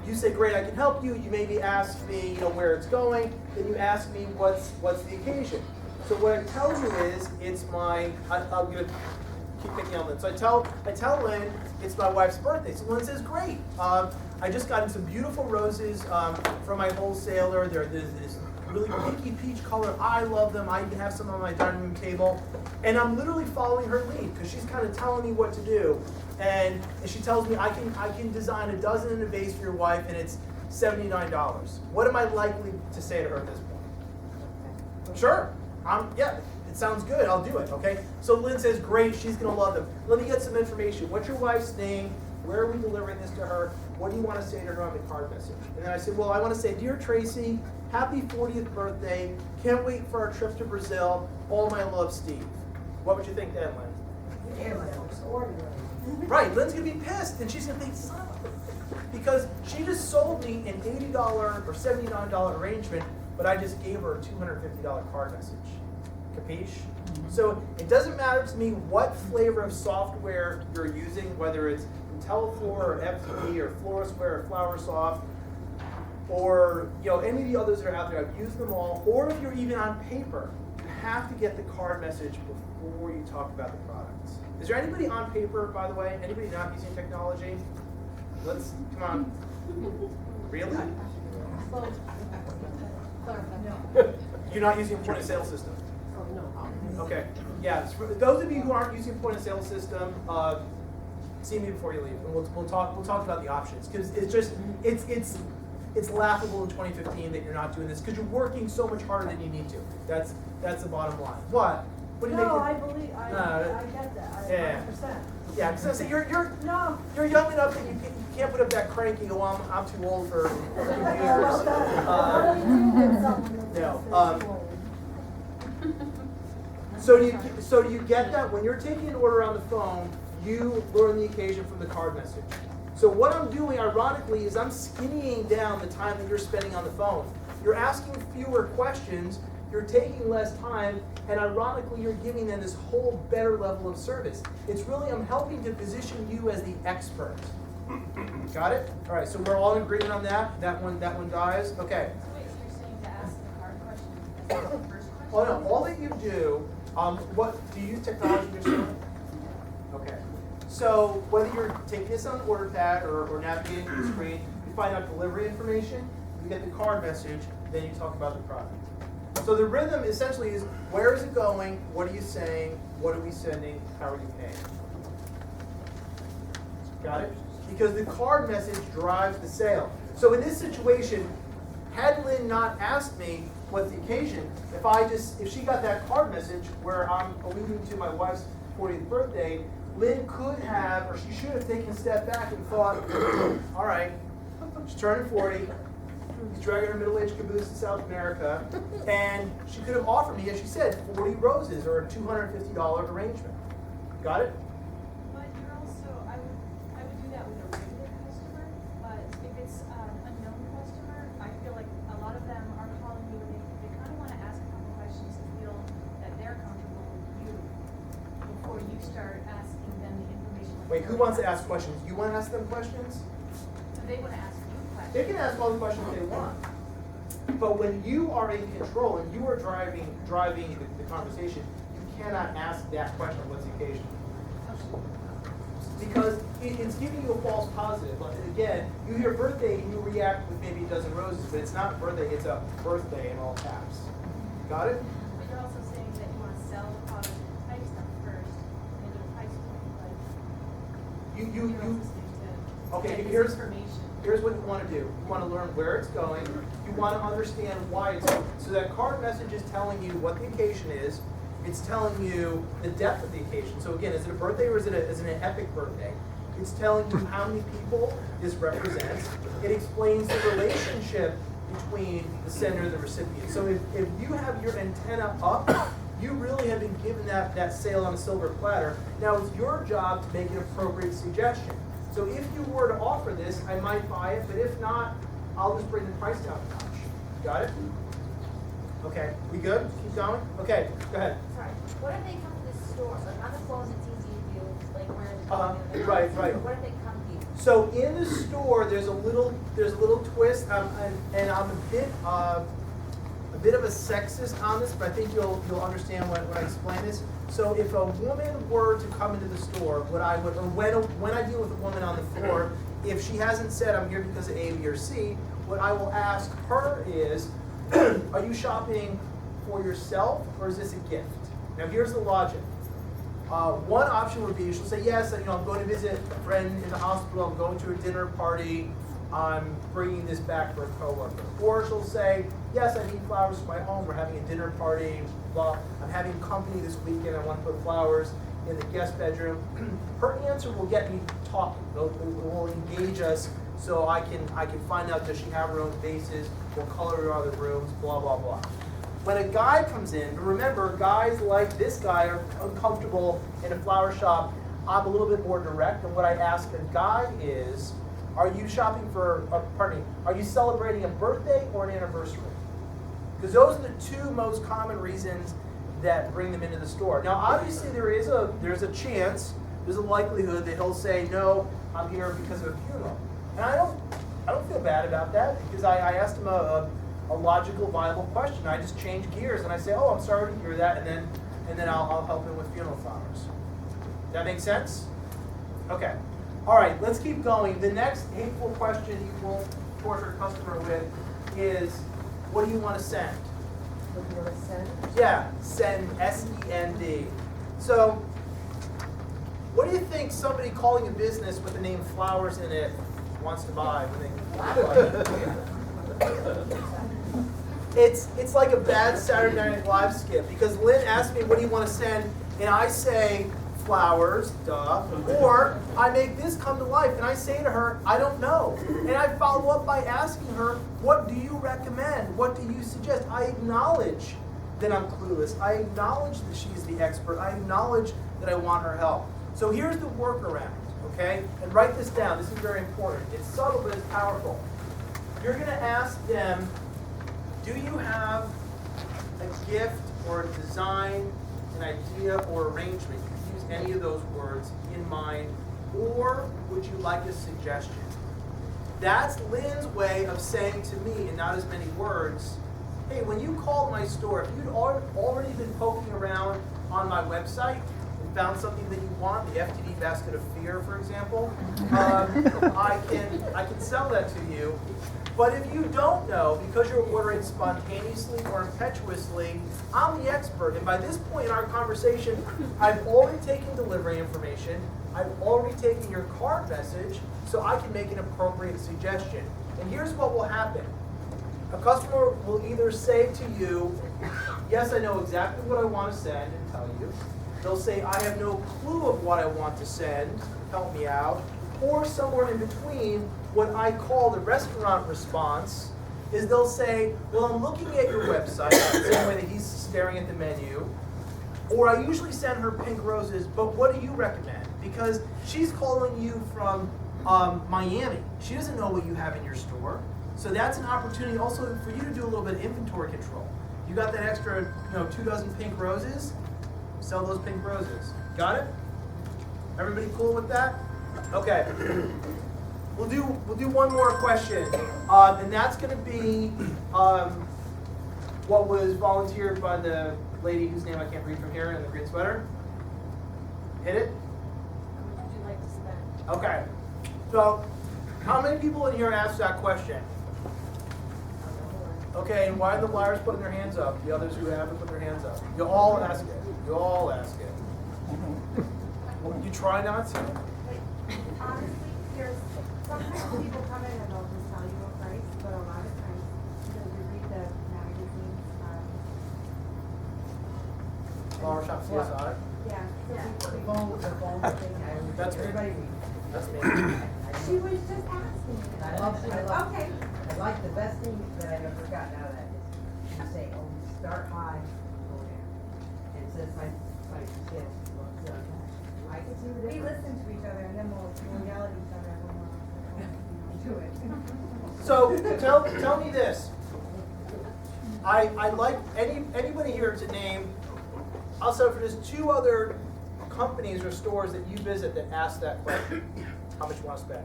You say, great, I can help you. You maybe ask me, where it's going. Then you ask me what's the occasion. So what I tell you is, it's I'm going to keep picking on Lynn. So I tell Lynn it's my wife's birthday. So Lynn says, great. I just got some beautiful roses from my wholesaler. They're this really pinky peach color. I love them. I even have some on my dining room table. And I'm literally following her lead because she's kind of telling me what to do. And she tells me I can design a dozen in a vase for your wife and it's $79. What am I likely to say to her at this point? Sure. Yeah, it sounds good. I'll do it. Okay. So Lynn says, great. She's going to love them. Let me get some information. What's your wife's name? Where are we delivering this to her? What do you want to say to her on the card message? And then I said, well, I want to say, dear Tracy, happy 40th birthday. Can't wait for our trip to Brazil. All my love, Steve. What would you think then, Lynn? Right, Lynn's going to be pissed, and she's going to think, son of a... Because she just sold me an $80 or $79 arrangement, but I just gave her a $250 card message. Capiche? So it doesn't matter to me what flavor of software you're using, whether it's IntelliFloor or FTP or Florisware or FlowerSoft, or any of the others that are out there. I've used them all. Or if you're even on paper, you have to get the card message before you talk about the products. Is there anybody on paper, by the way? Anybody not using technology? Come on. Really? You're not using a point of sale system? Okay. Yeah. For those of you who aren't using a point of sale system, see me before you leave, and we'll talk about the options, because it's laughable in 2015 that you're not doing this because you're working so much harder than you need to. That's the bottom line. What do you think? No, I believe, I get that, Yeah. 100%. Yeah, because you're No. you're young enough that you can't put up that cranky, well, I'm too old for computers. No. So do you get that? When you're taking an order on the phone, you learn the occasion from the card message. So what I'm doing, ironically, is I'm skinnying down the time that you're spending on the phone. You're asking fewer questions, you're taking less time, and ironically, you're giving them this whole better level of service. It's really, I'm helping to position you as the expert. Got it? All right, so we're all in agreement on that? That one dies? Okay. So wait, so you're saying to ask the hard question as the first question? Oh no, all that you do, do you use technology yourself? Okay. So whether you're taking this on the order pad or navigating through the screen, you find out delivery information, you get the card message, then you talk about the product. So the rhythm essentially is, where is it going, what are you saying, what are we sending, how are you paying? Got it? Because the card message drives the sale. So in this situation, had Lynn not asked me what's the occasion, if she got that card message where I'm alluding to my wife's 40th birthday, Lynn could have, or she should have taken a step back and thought, all right, she's turning 40, he's dragging her middle-aged caboose to South America, and she could have offered me, as she said, 40 roses or a $250 arrangement. Got it? But you're also, I would do that with a regular customer, but if it's a known customer, I feel like a lot of them are calling you and they kind of want to ask a couple questions to feel that they're comfortable with you before you start asking them the information. Wait, who wants to ask questions? You want to ask them questions? So they want to ask you questions. They can ask all the questions they want. But when you are in control and you are driving the conversation, you cannot ask that question, what's the occasion? Because it's giving you a false positive. Like, again, you hear birthday and you react with maybe a dozen roses, but it's not birthday, it's a birthday in all caps. Got it? But you're also saying that you want to sell the product and price them first, and then the price point, like, you're also saying to Okay, get this here's information. what you want to do. You want to learn where it's going. You want to understand why it's going. So that card message is telling you what the occasion is. It's telling you the depth of the occasion. So again, is it a birthday or is it an epic birthday? It's telling you how many people this represents. It explains the relationship between the sender and the recipient. So if you have your antenna up, you really have been given that sale on a silver platter. Now it's your job to make an appropriate suggestion. So if you were to offer this, I might buy it, but if not, I'll just bring the price down a notch. Got it? Okay, we good? Keep going? Okay, go ahead. Sorry, what if they come to the store, like on the phone it's easy to do, like where the. Right. What if they come to you? So in the store, there's a little twist, and I'm a bit of a sexist on this, but I think you'll understand when I explain this. So if a woman were to come into the store, what I would, or when I deal with a woman on the floor, if she hasn't said I'm here because of A, B, or C, what I will ask her is, are you shopping for yourself or is this a gift? Now here's the logic. One option would be she'll say, yes, I'm going to visit a friend in the hospital, I'm going to a dinner party, I'm bringing this back for a coworker. Or she'll say, yes, I need flowers for my home, we're having a dinner party, blah, I'm having company this weekend, I want to put flowers in the guest bedroom. Her answer will get me talking, it will engage us so I can find out, does she have her own vases, what color are the rooms, blah, blah, blah. When a guy comes in, remember, guys like this guy are uncomfortable in a flower shop. I'm a little bit more direct, and what I ask a guy is, are you shopping for, are you celebrating a birthday or an anniversary? Because those are the two most common reasons that bring them into the store. Now, obviously, there's a chance, there's a likelihood that he'll say, no, I'm here because of a funeral. And I don't feel bad about that, because I asked him a logical, viable question. I just change gears and I say, oh, I'm sorry to hear that, and then I'll help him with funeral flowers. Does that make sense? Okay. All right, let's keep going. The next hateful question you will torture a customer with is, what do you want to send? What do you want to send? Yeah, send, S-E-N-D. So, what do you think somebody calling a business with the name Flowers in it wants to buy when they It's like a bad Saturday Night Live skit, because Lynn asked me, what do you want to send? And I say, flowers, duh. Or I make this come to life and I say to her, I don't know. And I follow up by asking her, what do you recommend? What do you suggest? I acknowledge that I'm clueless. I acknowledge that she's the expert. I acknowledge that I want her help. So here's the workaround, okay? And write this down. This is very important. It's subtle, but it's powerful. You're going to ask them, do you have a gift or a design, an idea or arrangement? You can use any of those words in mind, or would you like a suggestion? That's Lynn's way of saying to me, in not as many words, hey, when you called my store, if you'd already been poking around on my website and found something that you want, the FTD basket of fear, for example, I can sell that to you. But if you don't know, because you're ordering spontaneously or impetuously, I'm the expert. And by this point in our conversation, I've already taken delivery information, I've already taken your card message, so I can make an appropriate suggestion. And here's what will happen. A customer will either say to you, yes, I know exactly what I want to send, and tell you. They'll say, I have no clue of what I want to send, help me out. Or somewhere in between, what I call the restaurant response is they'll say, well, I'm looking at your website, the same way that he's staring at the menu. Or I usually send her pink roses, but what do you recommend? Because she's calling you from Miami. She doesn't know what you have in your store. So that's an opportunity also for you to do a little bit of inventory control. You got that extra, 2 dozen pink roses? Sell those pink roses. Got it? Everybody cool with that? Okay. We'll do one more question, and that's going to be what was volunteered by the lady whose name I can't read from here in the green sweater. Hit it? How much would you like to spend? Okay. So, how many people in here asked that question? Okay, and why are the liars putting their hands up? The others who haven't put their hands up. You all ask it. You all ask it. You try not to. Honestly, sometimes people come in and they'll just tell you a price, but a lot of times, you read the magazines, Flower Shop CSI. yeah. So The phone thing, That's me. everybody reads. That's me. she was just asking me. And I love, Okay. I like the best thing that I've ever gotten out of that is you say, oh, start high, go there. And since my sales looks, I We listen to each other and then we'll yell at each other when we'll do it. So tell me this. I'd like anybody here to name, also for just 2 other companies or stores that you visit that ask that question. How much you want to spend?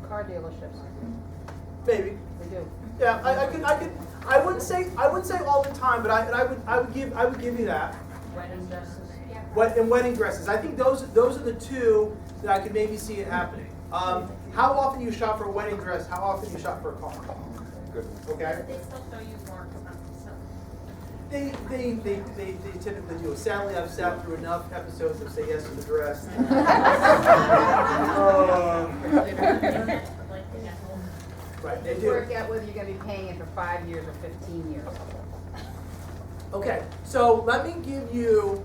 Car dealerships, Maybe. we do. Yeah, I wouldn't say all the time, but I would give you that. Wedding dresses. And wedding dresses. I think those are the 2 that I could maybe see it happening. How often you shop for a wedding dress? How often you shop for a car? Good. Okay. But they still show you more expensive stuff. They typically do. Sadly, I've sat through enough episodes of Say Yes to the Dress. Right, they do. Work out whether you're gonna be paying it for 5 years or 15 years. Okay, so let me give you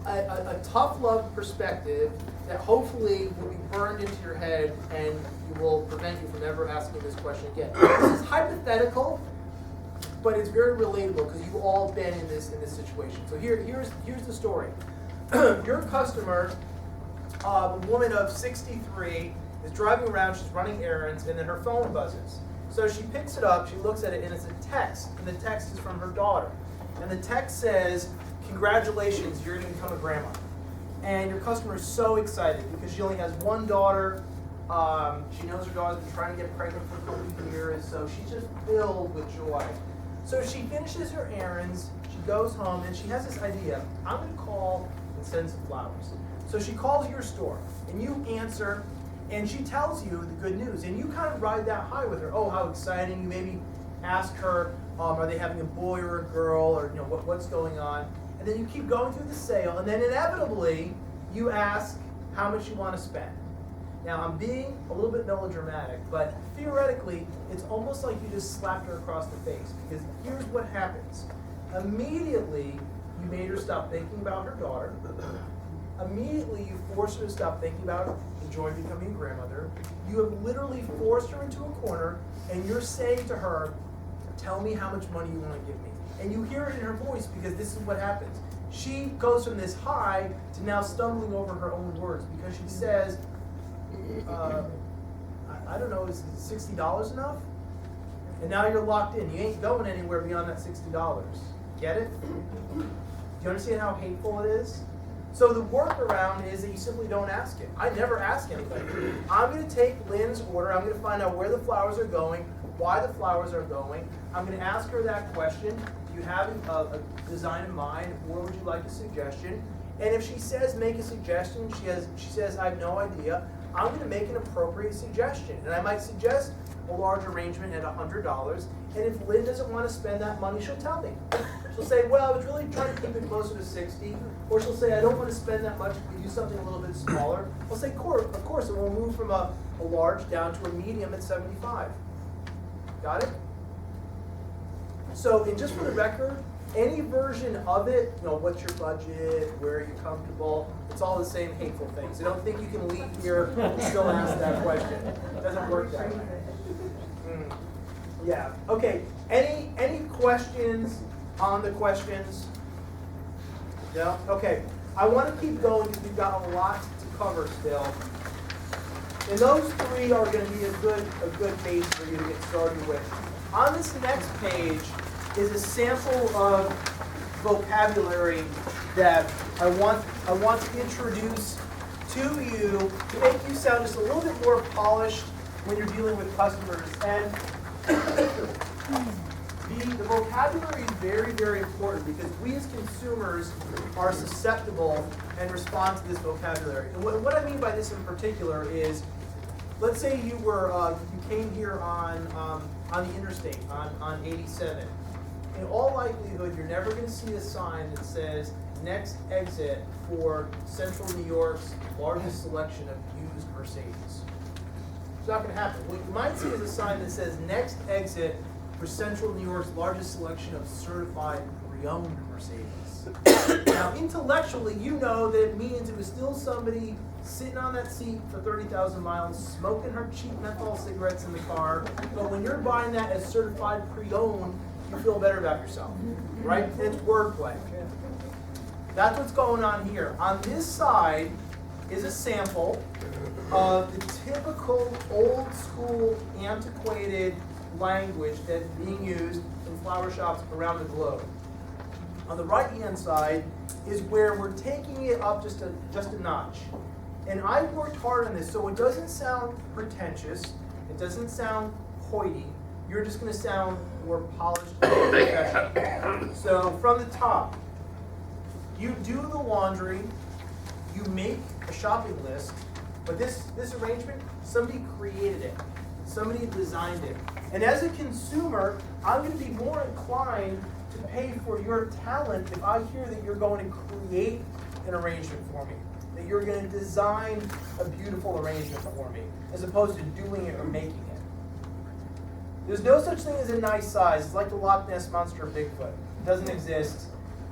a tough love perspective that hopefully will be burned into your head and will prevent you from ever asking this question again. This is hypothetical, but it's very relatable because you've all been in this situation. So here's the story. Your customer, a woman of 63, is driving around, she's running errands, and then her phone buzzes. So she picks it up, she looks at it, and it's a text, and the text is from her daughter. And the text says, "Congratulations, you're going to become a grandma." And your customer is so excited because she only has one daughter. She knows her daughter's been trying to get pregnant for 30 years, so she's just filled with joy. So she finishes her errands, she goes home, and she has this idea. I'm going to call and send some flowers. So she calls your store, and you answer, and she tells you the good news. And you kind of ride that high with her. Oh, how exciting. You maybe ask her, are they having a boy or a girl, or what's going on? And then you keep going through the sale, and then inevitably, you ask how much you want to spend. Now, I'm being a little bit melodramatic, but theoretically, it's almost like you just slapped her across the face, because here's what happens. Immediately, you made her stop thinking about her daughter. Immediately, you forced her to stop thinking about the joy of becoming a grandmother. You have literally forced her into a corner, and you're saying to her, tell me how much money you want to give me. And you hear it in her voice, because this is what happens. She goes from this high to now stumbling over her own words, because she says, I don't know, is $60 enough? And now you're locked in. You ain't going anywhere beyond that $60. Get it? Do you understand how hateful it is? So the workaround is that you simply don't ask it. I never ask anybody. I'm going to take Lynn's order. I'm going to find out where the flowers are going, why the flowers are going. I'm going to ask her that question. Do you have a design in mind, or would you like a suggestion? And if she says make a suggestion, she says I have no idea, I'm going to make an appropriate suggestion. And I might suggest a large arrangement at $100. And if Lynn doesn't want to spend that money, she'll tell me. She'll say, well, I was really trying to keep it closer to 60. Or she'll say, I don't want to spend that much. We do something a little bit smaller. I'll say, of course, and we'll move from a large down to a medium at 75. Got it? So, and just for the record, any version of it, what's your budget, where are you comfortable, it's all the same hateful things. I don't think you can leave here and still ask that question. It doesn't work that way. Yeah. Okay. Any questions on the questions? No? Okay. I want to keep going because we've got a lot to cover still. And those 3 are going to be a good base for you to get started with. On this next page is a sample of vocabulary that I want to introduce to you to make you sound just a little bit more polished when you're dealing with customers. And the vocabulary is very, very important because we as consumers are susceptible and respond to this vocabulary. And what I mean by this in particular is, let's say you came here on the interstate on 87. In all likelihood, you're never going to see a sign that says next exit for Central New York's largest selection of used Mercedes. It's not going to happen. What you might see is a sign that says next exit for Central New York's largest selection of certified pre-owned Mercedes. Now, intellectually, you know that it means it was still somebody sitting on that seat for 30,000 miles, smoking her cheap menthol cigarettes in the car. But when you're buying that as certified pre-owned, you feel better about yourself, right? And it's wordplay. That's what's going on here. On this side is a sample of the typical old school antiquated language that's being used in flower shops around the globe. On the right-hand side is where we're taking it up just a notch. And I worked hard on this so it doesn't sound pretentious, it doesn't sound hoity, you're just going to sound more polished and professional. So from the top, you do the laundry, you make a shopping list, but this arrangement, somebody created it. Somebody designed it. And as a consumer, I'm going to be more inclined to pay for your talent if I hear that you're going to create an arrangement for me, that you're going to design a beautiful arrangement for me, as opposed to doing it or making it. There's no such thing as a nice size. It's like the Loch Ness Monster of Bigfoot. It doesn't exist.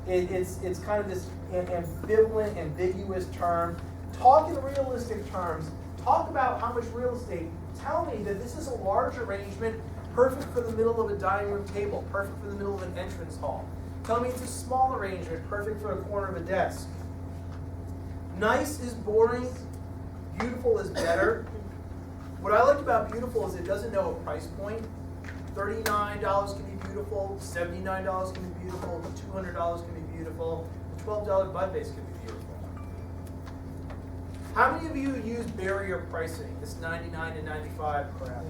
It's kind of this ambivalent, ambiguous term. Talk in realistic terms. Talk about how much real estate. Tell me that this is a large arrangement, perfect for the middle of a dining room table, perfect for the middle of an entrance hall. Tell me it's a small arrangement, perfect for a corner of a desk. Nice is boring, beautiful is better. What I like about beautiful is it doesn't know a price point. $39 can be beautiful, $79 can be beautiful, $200 can be beautiful, a $12 bud base can be beautiful. How many of you use barrier pricing, this 99 to 95 crap?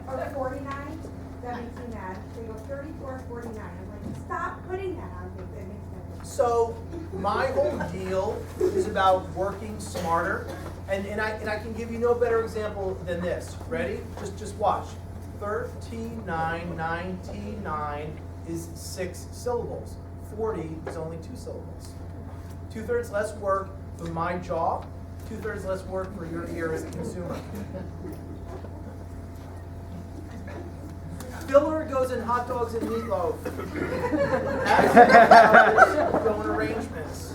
Or 49, that makes me mad. They go 34, 49. I'm like, stop putting that on me. That makes sense. So my whole deal is about working smarter, and I can give you no better example than this. Ready? Just watch. 39.99 is 6 syllables. 40 is only 2 syllables. 2/3 less work for my jaw, 2/3 less work for your ear as a consumer. Filler goes in hot dogs and meatloaf. That's go in arrangements.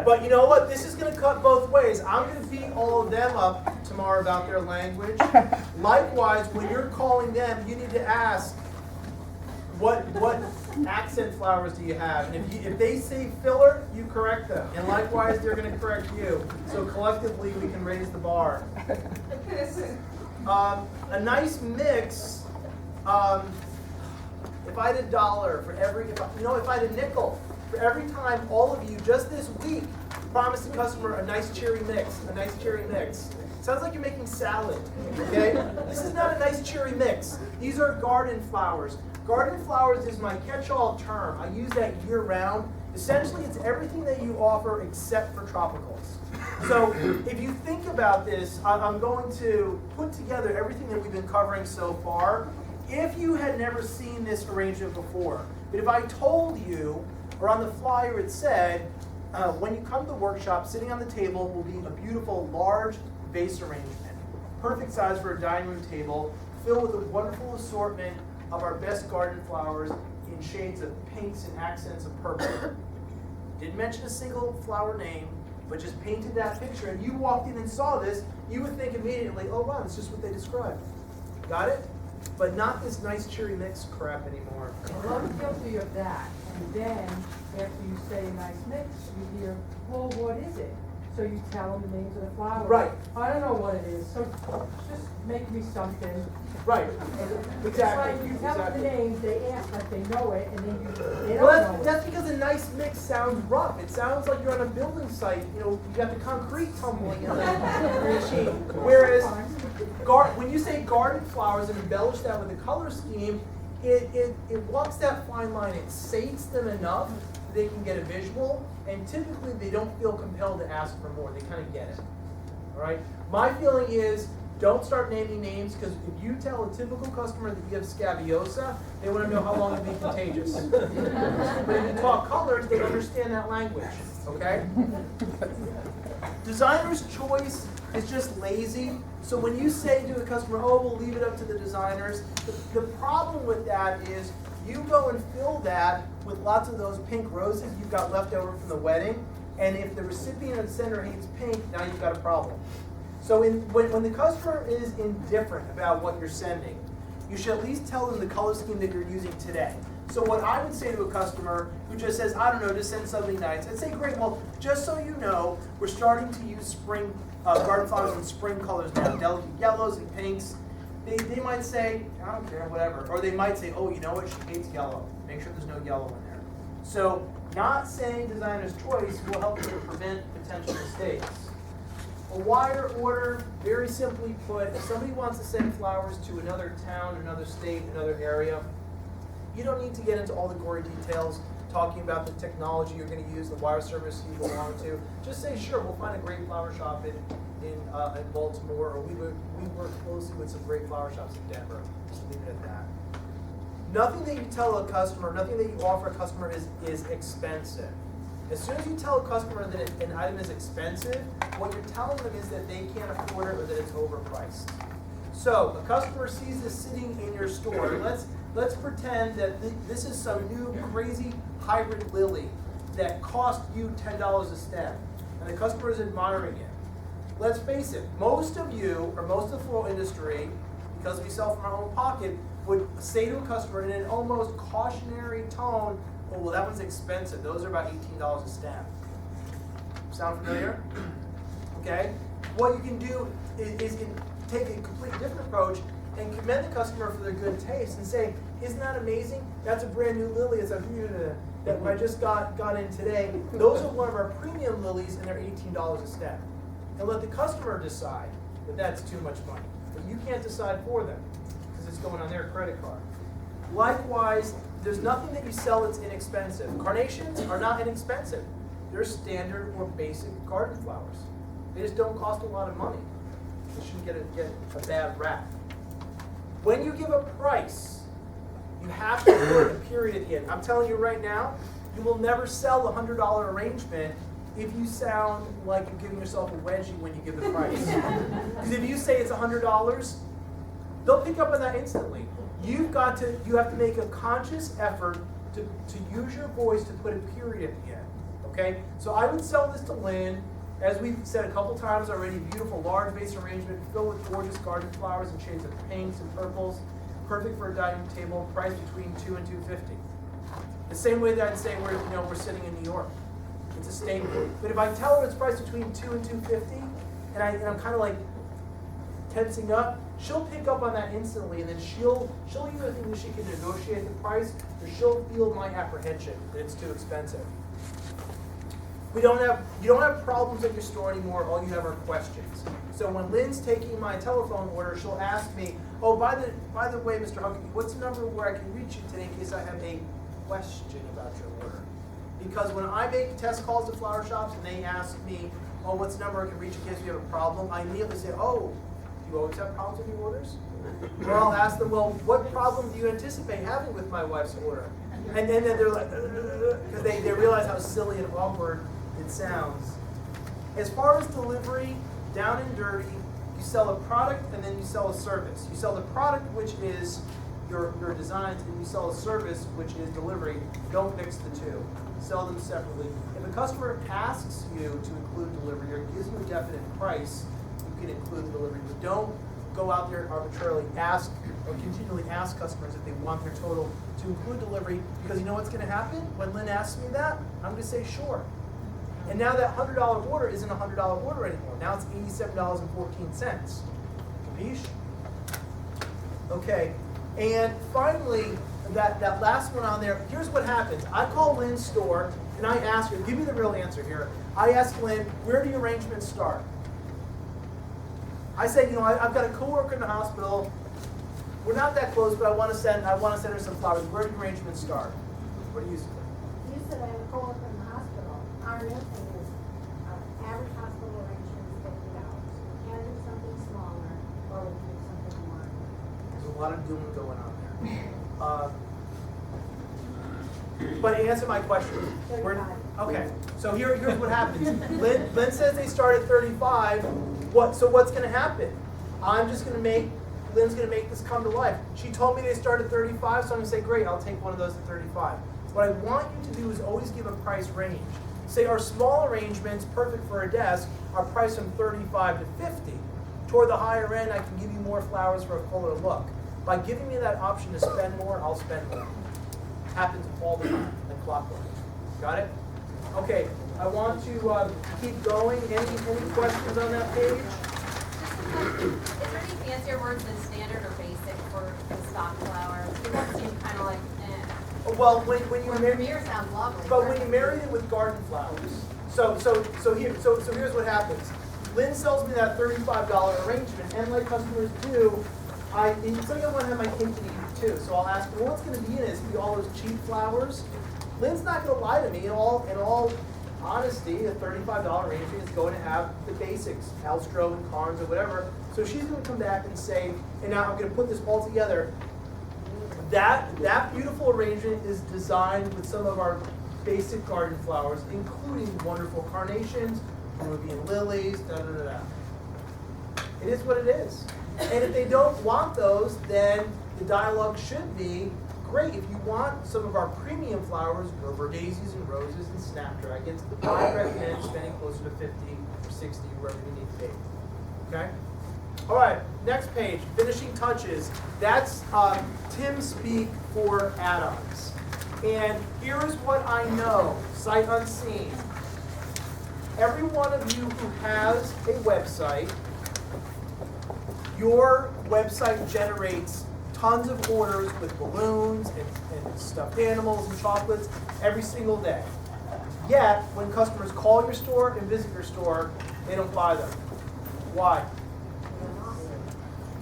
But you know what? This is going to cut both ways. I'm going to beat all of them up tomorrow about their language. Likewise, when you're calling them, you need to ask, what accent flowers do you have? And if they say filler, you correct them. And likewise, they're going to correct you. So collectively, we can raise the bar. A nice mix, if I had $1 for every, if I had a nickel for every time all of you just this week promised the customer a nice cherry mix, Sounds like you're making salad, okay? This is not a nice cherry mix. These are garden flowers. Garden flowers is my catch-all term. I use that year-round. Essentially, it's everything that you offer except for tropicals. So if you think about this, I'm going to put together everything that we've been covering so far. If you had never seen this arrangement before, but if I told you, or on the flyer it said, when you come to the workshop, sitting on the table will be a beautiful large vase arrangement. Perfect size for a dining room table, filled with a wonderful assortment of our best garden flowers in shades of pinks and accents of purple. Didn't mention a single flower name, but just painted that picture, and you walked in and saw this, you would think immediately, oh wow, that's just what they described. Got it? But not this nice cherry mix crap anymore. Well, I'm guilty of that. And then, after you say nice mix, you hear, well, what is it? So you tell them the names of the flowers. Right. I don't know what it is, so just make me something. Right. It's Exactly. like you tell them the names, they ask like they know it, and then they don't Well, know it. that's because a nice mix sounds rough. It sounds like you're on a building site. You know, you got the concrete tumbling on the machine. Whereas, when you say garden flowers and embellish that with a color scheme, it walks that fine line. It sates them enough that they can get a visual, and typically they don't feel compelled to ask for more. They kind of get it. All right. My feeling is, don't start naming names, because if you tell a typical customer that you have scabiosa, they want to know how long it'll be contagious. But if you talk colors, they understand that language, okay? Designer's choice is just lazy. So when you say to the customer, oh, we'll leave it up to the designers, the problem with that is you go and fill that with lots of those pink roses you've got left over from the wedding, and if the recipient or the sender hates pink, now you've got a problem. So when the customer is indifferent about what you're sending, you should at least tell them the color scheme that you're using today. So what I would say to a customer who just says, I don't know, just send something nice, I'd say, great, well, just so you know, we're starting to use spring garden flowers in spring colors now, delicate yellows and pinks. They might say, I don't care, whatever. Or they might say, oh, you know what, she hates yellow. Make sure there's no yellow in there. So not saying designer's choice will help you to prevent potential mistakes. A wider order, very simply put, if somebody wants to send flowers to another town, another state, another area, you don't need to get into all the gory details, talking about the technology you're going to use, the wire service you belong to. Just say, sure, we'll find a great flower shop in Baltimore, or we work closely with some great flower shops in Denver. Just leave it at that. Nothing that you tell a customer, nothing that you offer a customer is expensive. As soon as you tell a customer that an item is expensive, what you're telling them is that they can't afford it or that it's overpriced. So a customer sees this sitting in your store. Let's pretend that this is some new crazy hybrid lily that cost you $10 a stem, and the customer is admiring it. Let's face it, most of you, or most of the floral industry, because we sell from our own pocket, would say to a customer in an almost cautionary tone, oh, well, that one's expensive. Those are about $18 a stem. Sound familiar? Okay? What you can do is take a completely different approach and commend the customer for their good taste and say, isn't that amazing? That's a brand new lily. It's a that I just got in today. Those are one of our premium lilies, and they're $18 a stem. And let the customer decide that that's too much money. But you can't decide for them because it's going on their credit card. Likewise, there's nothing that you sell that's inexpensive. Carnations are not inexpensive. They're standard or basic garden flowers. They just don't cost a lot of money. They shouldn't get a bad rap. When you give a price, you have to put a period at the end. I'm telling you right now, you will never sell a $100 arrangement if you sound like you're giving yourself a wedgie when you give the price. Because if you say it's $100, they'll pick up on that instantly. You have to make a conscious effort to use your voice to put a period at the end. Okay? So I would sell this to Lynn, as we've said a couple times already, beautiful large vase arrangement filled with gorgeous garden flowers in shades of pinks and purples, perfect for a dining table, priced between $2 and $2.50. The same way that I'd say we're sitting in New York. It's a statement. But if I tell her it's priced between $2 and $2.50, and I'm kind of like tensing up, she'll pick up on that instantly, and then she'll either think that she can negotiate the price, or she'll feel my apprehension that it's too expensive. You don't have problems at your store anymore. All you have are questions. So when Lynn's taking my telephone order, she'll ask me, "Oh, by the way, Mr. Huckabee, what's the number where I can reach you today in case I have a question about your order?" Because when I make test calls to flower shops and they ask me, "Oh, what's the number I can reach in case we have a problem?" I immediately say, "Oh, do you always have problems with your orders?" Or I'll ask them, "Well, what problem do you anticipate having with my wife's order?" And then they're like, because they realize how silly and awkward it sounds. As far as delivery, down and dirty, you sell a product and then you sell a service. You sell the product, which is your designs, and you sell a service, which is delivery. Don't mix the two. Sell them separately. If a customer asks you to include delivery or gives you a definite price, you can include the delivery. But don't go out there and arbitrarily ask or continually ask customers if they want their total to include delivery, because you know what's going to happen? When Lynn asks me that, I'm going to say sure. And now that $100 order isn't a $100 order anymore. Now it's $87.14. Capiche? Okay. And finally, that last one on there, here's what happens. I call Lynn's store and I ask her, give me the real answer here. I ask Lynn, where do the arrangements start? I say, I've got a coworker in the hospital. We're not that close, but I want to send her some flowers. Where do the arrangements start? What do you say? You said I have a coworker in the hospital. Our new thing is, average hospital arrangement is $50. We can do something smaller, or we can do something more. There's a lot of doom going on there. But answer my question. Okay, so here's what happens. Lynn says they start at 35. So what's going to happen? Lynn's going to make this come to life. She told me they start at 35, so I'm going to say, great, I'll take one of those at 35. What I want you to do is always give a price range. Say our small arrangements, perfect for a desk, are priced from 35 to 50. Toward the higher end, I can give you more flowers for a fuller look. By giving me that option to spend more, I'll spend more. Happens all the time, like clockwork. Got it? Okay, I want to keep going. Any questions on that page? Is there any fancier words than standard or basic for the stock flowers? It does seem kind of like, eh. Well, when you marry, Vermeer sounds lovely. but when you marry it with garden flowers, so here's what happens. Lynn sells me that $35 arrangement, and like customers do, sometimes I want to have my cake and eat it too. So I'll ask, well, what's going to be in it? Is it all those cheap flowers? Lynn's not going to lie to me. In all honesty, a $35 arrangement is going to have the basics, Alstro and Carnes or whatever. So she's going to come back and say, and now I'm going to put this all together. That beautiful arrangement is designed with some of our basic garden flowers, including wonderful carnations, Peruvian lilies, da-da-da-da. It is what it is. And if they don't want those, then the dialogue should be, great, if you want some of our premium flowers, Gerber daisies and roses and snapdragons, I recommend spending closer to 50 or 60, wherever you need to be. Okay? All right, next page, finishing touches. That's Tim speak for add-ons. And here is what I know, sight unseen. Every one of you who has a website, your website generates tons of orders with balloons and stuffed animals and chocolates every single day. Yet, when customers call your store and visit your store, they don't buy them. Why?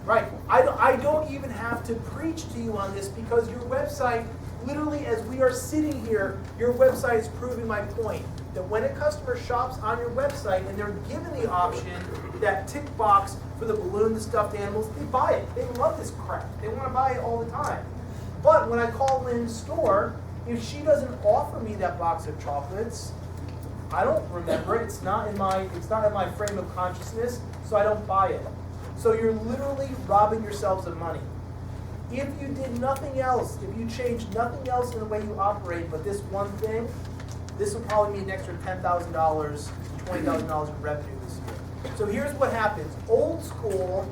Right. I don't even have to preach to you on this because your website, literally as we are sitting here, your website is proving my point. That when a customer shops on your website and they're given the option, that tick box for the balloon, the stuffed animals, they buy it. They love this crap. They want to buy it all the time. But when I call Lynn's store, if she doesn't offer me that box of chocolates, I don't remember it. It's not in my frame of consciousness, so I don't buy it. So you're literally robbing yourselves of money. If you did nothing else, if you changed nothing else in the way you operate but this one thing, this will probably mean an extra $10,000 to $20,000 in revenue this year. So here's what happens. Old school,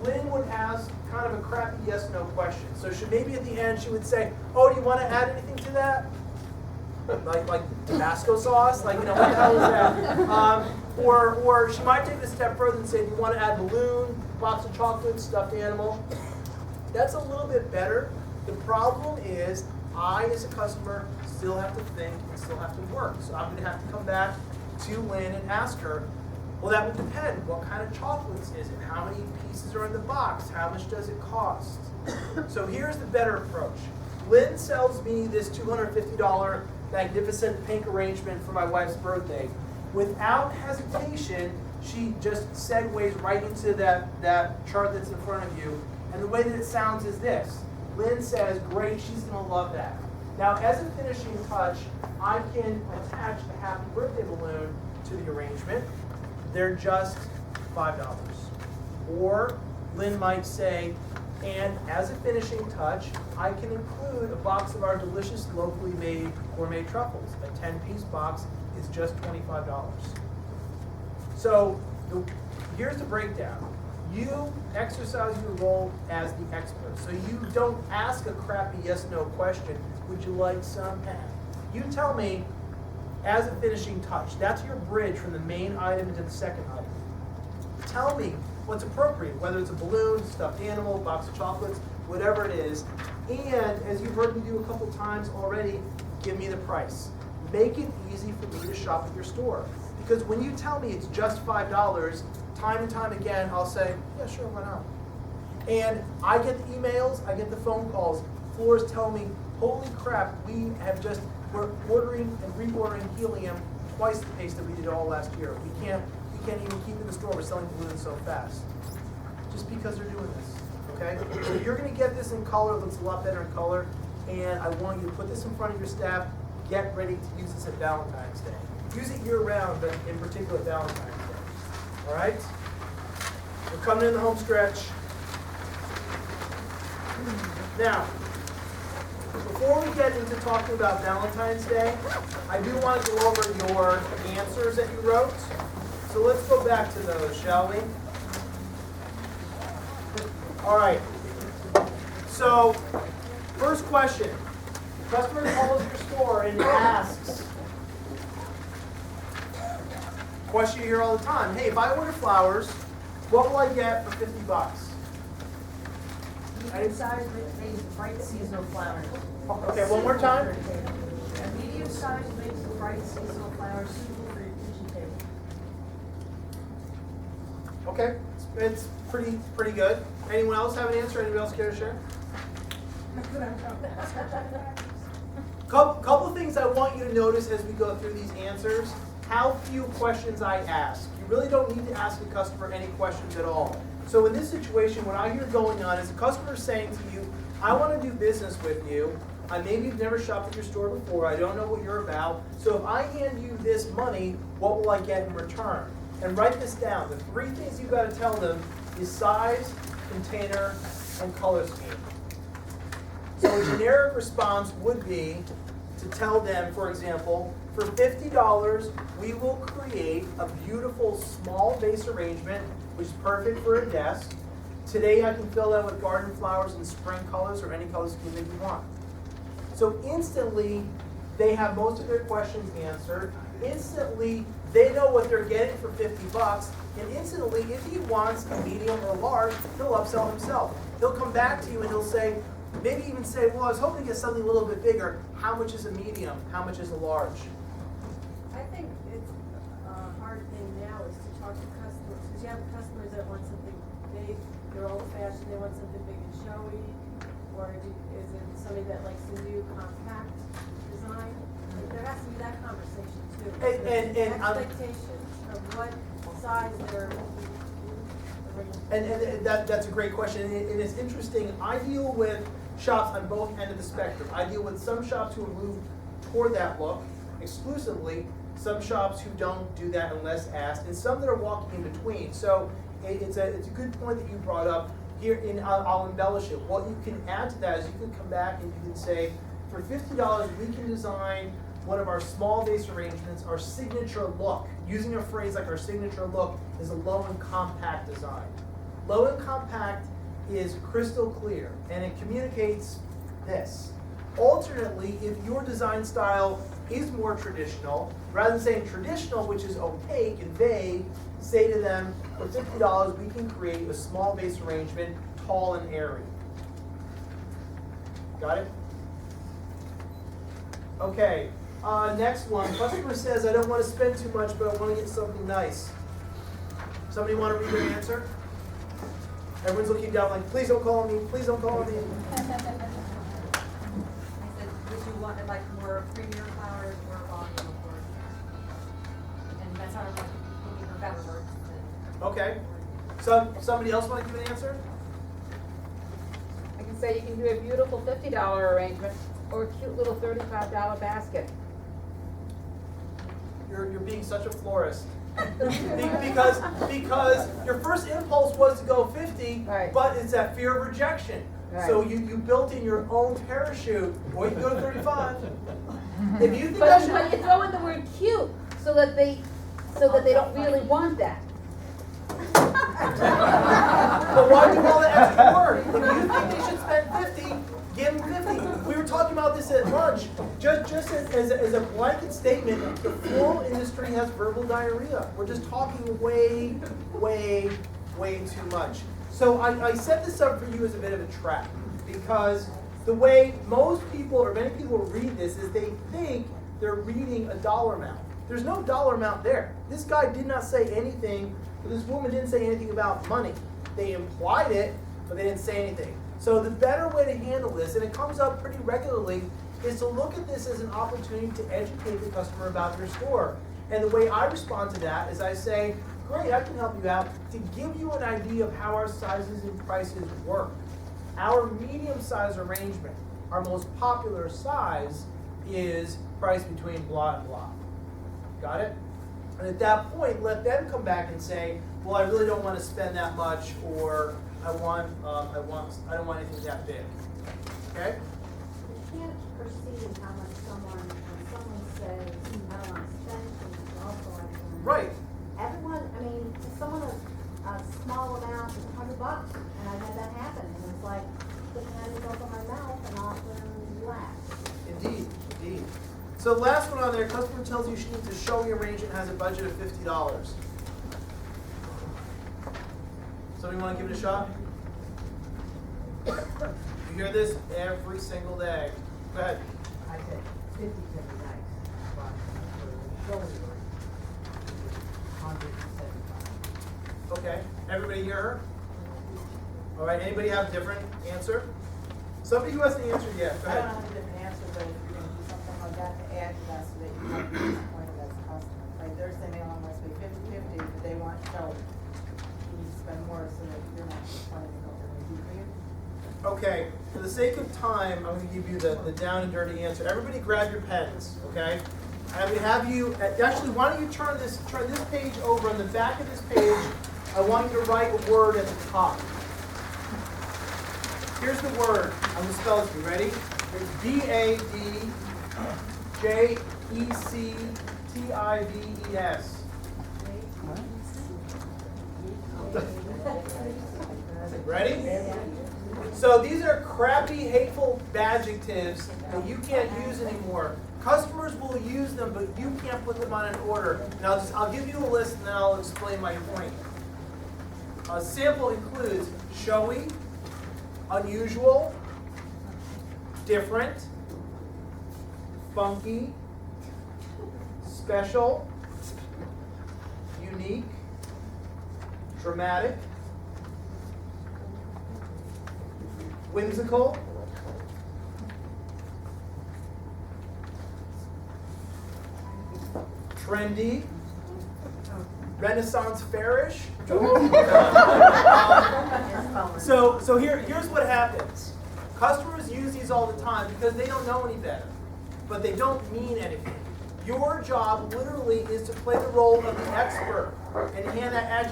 Lynn would ask kind of a crappy yes/no question. So maybe at the end she would say, "Oh, do you want to add anything to that? Like Tabasco sauce? Like, what the hell is that?" Or she might take it a step further and say, "Do you want to add balloon, box of chocolates, stuffed animal?" That's a little bit better. The problem is, I, as a customer, still have to think and still have to work. So I'm going to have to come back to Lynn and ask her, well, that would depend. What kind of chocolates is it? How many pieces are in the box? How much does it cost? So here's the better approach. Lynn sells me this $250 magnificent pink arrangement for my wife's birthday. Without hesitation, she just segues right into that chart that's in front of you. And the way that it sounds is this. Lynn says, great, she's going to love that. Now, as a finishing touch, I can attach the happy birthday balloon to the arrangement. They're just $5. Or Lynn might say, and as a finishing touch, I can include a box of our delicious locally made gourmet truffles. A 10-piece box is just $25. So here's the breakdown. You exercise your role as the expert. So you don't ask a crappy yes/no question, would you like some? You tell me, as a finishing touch, that's your bridge from the main item into the second item. Tell me what's appropriate, whether it's a balloon, stuffed animal, box of chocolates, whatever it is. And as you've heard me do a couple times already, give me the price. Make it easy for me to shop at your store. Because when you tell me it's just $5, time and time again, I'll say, yeah, sure, why not? And I get the emails, I get the phone calls. Florists tell me, holy crap, we're ordering and reordering helium twice the pace that we did all last year. We can't even keep in the store. We're selling balloons so fast. Just because they're doing this, okay? So you're going to get this in color. It looks a lot better in color. And I want you to put this in front of your staff. Get ready to use this at Valentine's Day. Use it year-round, but in particular Valentine's Day. All right? We're coming in the home stretch. Now, before we get into talking about Valentine's Day, I do want to go over your answers that you wrote. So let's go back to those, shall we? All right. So, first question. Customer calls your store and asks, question you hear all the time, hey, if I order flowers, what will I get for $50? Medium size, bright seasonal flowers. Okay, one more time. A medium size mix of bright seasonal flowers suitable for your kitchen table. Okay, it's pretty good. Anyone else have an answer? Anybody else care to share? Couple things I want you to notice as we go through these answers. How few questions I ask. You really don't need to ask a customer any questions at all. So in this situation, what I hear going on is a customer saying to you, I want to do business with you. Maybe you've never shopped at your store before. I don't know what you're about. So if I hand you this money, what will I get in return? And write this down. The 3 things you've got to tell them is size, container, and color scheme. So a generic response would be to tell them, for example, for $50, we will create a beautiful small vase arrangement, which is perfect for a desk. Today I can fill that with garden flowers and spring colors or any color scheme that you want. So instantly, they have most of their questions answered. Instantly, they know what they're getting for $50. And instantly, if he wants a medium or large, he'll upsell himself. He'll come back to you and he'll say, maybe even say, well, I was hoping to get something a little bit bigger. How much is a medium? How much is a large? I think it's a hard thing now is to talk to customers, because you have customers that want something big, they're old fashioned, they want something big and showy, or is it somebody that likes the new compact design? There has to be that conversation too. And expectations of what size they're. And that's a great question. And it's interesting. I deal with shops on both ends of the spectrum. I deal with some shops who move toward that look exclusively, some shops who don't do that unless asked, and some that are walking in between. So it's a good point that you brought up. Here, I'll embellish it. What you can add to that is you can come back and you can say, for $50, we can design one of our small vase arrangements, our signature look. Using a phrase like our signature look is a low and compact design. Low and compact is crystal clear, and it communicates this. Alternately, if your design style is more traditional, rather than saying traditional, which is opaque and vague, say to them, for $50, we can create a small vase arrangement, tall and airy. Got it? Okay, next one. Customer says, I don't want to spend too much, but I want to get something nice. Somebody want to read their answer? Everyone's looking down like, please don't call me, please don't call me. I said, would you want like more premier flowers or volume of work? And that's how I'm like looking for better words. Okay. Somebody else want to give an answer? I can say you can do a beautiful $50 arrangement or a cute little $35 basket. You're being such a florist. because your first impulse was to go 50, right. But it's that fear of rejection. Right. So you built in your own parachute, or you can go to 35. If you think But you throw in the word cute so that they don't really want that. But why do all that extra work? If you think they should spend 50, give them 50. We were talking about this at lunch. Just as a blanket statement, the floral industry has verbal diarrhea. We're just talking way too much. So I set this up for you as a bit of a trap, because the way most people, or many people read this, is they think they're reading a dollar amount. There's no dollar amount there. This guy did not say anything, this woman didn't say anything about money. They implied it, but they didn't say anything. So the better way to handle this, and it comes up pretty regularly, is to look at this as an opportunity to educate the customer about your store. And the way I respond to that is I say, great, I can help you out to give you an idea of how our sizes and prices work. Our medium size arrangement, our most popular size, is priced between blah and blah. Got it? And at that point, let them come back and say, well, I really don't want to spend that much, or I don't want anything that big. Okay? You can't perceive how much when someone says, I don't want to spend too much, also I don't want to. Right. Everyone, I mean, someone a small amount is $100, and I've had that happen, and it's like, put the hand over my mouth and often laugh. Indeed. So the last one on there, customer tells you she needs a showing arrangement, has a budget of $50. Somebody want to give it a shot? You hear this every single day. Go ahead. I said 50 can be nice, but for showing rate, 175. Okay, everybody hear her? All right, anybody have a different answer? Somebody who hasn't answered yet, go I don't ahead. have a different answer, but if you're gonna do something like that to add to that so that you won't be disappointed as a customer. Like they're saying they only want to pay 50/50, but they want show. You need to spend more so that you're not disappointed in what they're gonna do for you. Okay, for the sake of time, I'm going to give you the down and dirty answer. Everybody grab your pens, okay? I'm going to have you, actually, why don't you turn this page over. On the back of this page, I want you to write a word at the top. Here's the word. I'm going to spell it to you. Ready? It's BADJECTIVES. Ready? So these are crappy, hateful adjectives that you can't use anymore. Customers will use them, but you can't put them on an order. And I'll give you a list and then I'll explain my point. A sample includes showy, unusual, different, funky, special, unique, dramatic, whimsical, trendy, Renaissance fairish. So here's what happens. Customers use these all the time because they don't know any better, but they don't mean anything. Your job literally is to play the role of the expert and hand that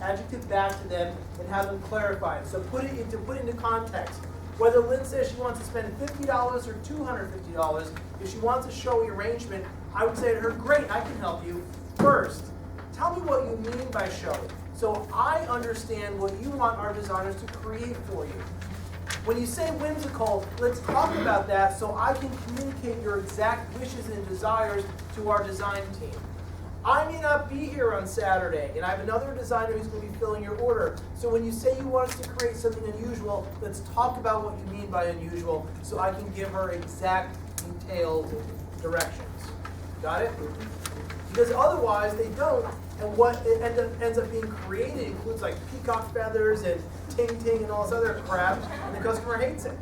adjective back to them and have them clarify it. So put it into context. Whether Lynn says she wants to spend $50 or $250, if she wants a showy arrangement, I would say to her, great, I can help you. First, tell me what you mean by showy, so I understand what you want our designers to create for you. When you say whimsical, let's talk about that so I can communicate your exact wishes and desires to our design team. I may not be here on Saturday, and I have another designer who's going to be filling your order. So when you say you want us to create something unusual, let's talk about what you mean by unusual so I can give her exact, detailed directions. Got it? Because otherwise they don't, and what ends up being created includes like peacock feathers and ting-ting and all this other crap, and the customer hates it.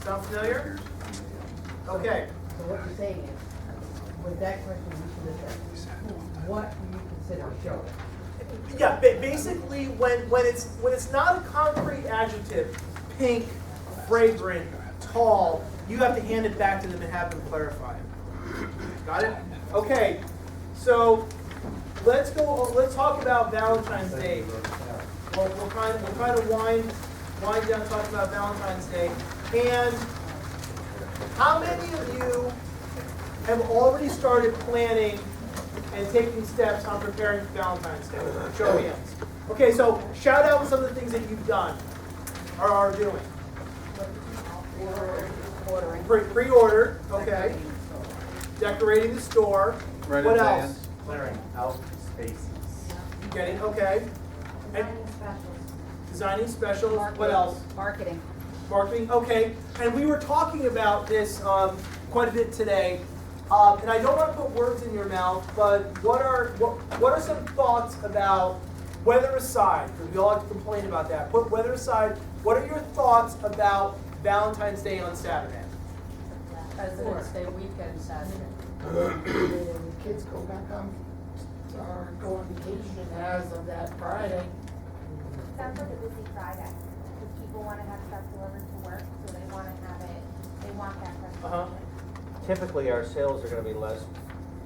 Sound familiar? Okay. So what you're saying is, with that question, you should have said, what do you consider show? Yeah, basically when it's not a concrete adjective, pink, fragrant, tall, you have to hand it back to them and have them clarify it. Got it? Okay. So let's talk about Valentine's Day. We'll kind of wind down talking about Valentine's Day. And how many of you have already started planning and taking steps on preparing for Valentine's Day? Show of hands. Okay, so shout out some of the things that you've done or are doing. Pre-order, okay. Decorating the store. What else? Clearing out spaces. Getting, okay. And designing specials. What else? Marketing. Marketing, okay. And we were talking about this quite a bit today. And I don't want to put words in your mouth, but what are some thoughts about weather aside? Because we all like to complain about that. Put weather aside. What are your thoughts about Valentine's Day on Saturday? President's Day weekend Saturday. Kids go back on, or go on vacation as of that Friday. Sounds like a busy Friday, because people want to have stuff delivered to work, so they want to have it, they want that presentation. Typically, our sales are going to be less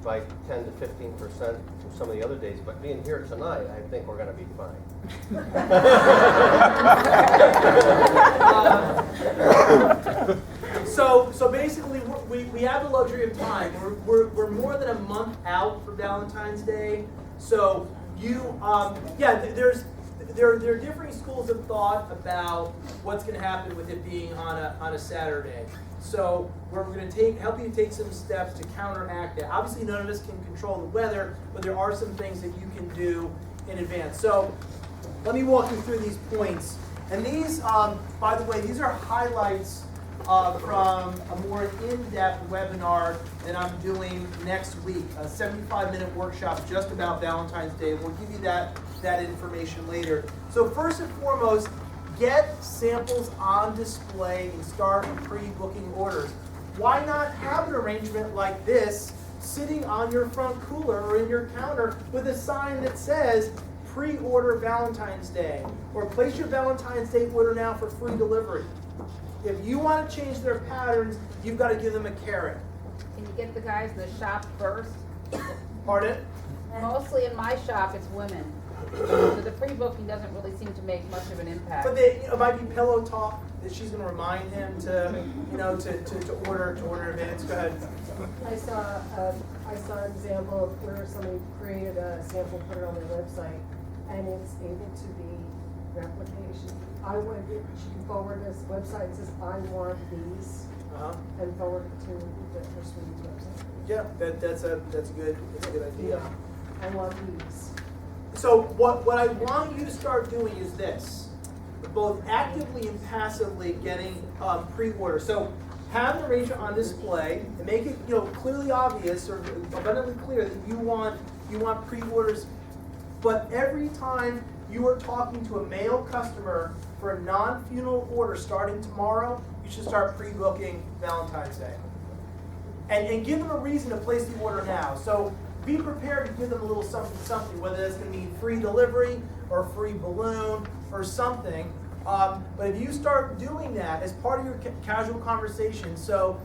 by 10 to 15% from some of the other days, but being here tonight, I think we're going to be fine. So basically, we have the luxury of time. We're more than a month out for Valentine's Day. So you, there are differing schools of thought about what's going to happen with it being on a Saturday. So we're going to help you take some steps to counteract that. Obviously, none of us can control the weather, but there are some things that you can do in advance. So let me walk you through these points. And these, by the way, these are highlights from a more in-depth webinar that I'm doing next week, a 75-minute workshop just about Valentine's Day. We'll give you that information later. So first and foremost, get samples on display and start pre-booking orders. Why not have an arrangement like this sitting on your front cooler or in your counter with a sign that says pre-order Valentine's Day, or place your Valentine's Day order now for free delivery. If you want to change their patterns, you've got to give them a carrot. Can you get the guys in the shop first? Pardon? Mostly in my shop, it's women. So the pre-booking doesn't really seem to make much of an impact. But it might be pillow talk that she's going to remind him to, to order in advance. Go ahead. I saw an example of where somebody created a sample, put it on their website, and it's able to be replication. She can forward this website and says, I want these, and forward it to her student's website. Yeah, that's a good idea. Yeah, I want these. So what I want you to start doing is this, both actively and passively getting pre-order. So have an arrangement on display and make it clearly obvious or abundantly clear that you want pre-orders. But every time you are talking to a male customer for a non-funeral order starting tomorrow, you should start pre-booking Valentine's Day. And give them a reason to place the order now. So be prepared to give them a little something, whether that's going to mean free delivery or free balloon or something. But if you start doing that as part of your casual conversation, so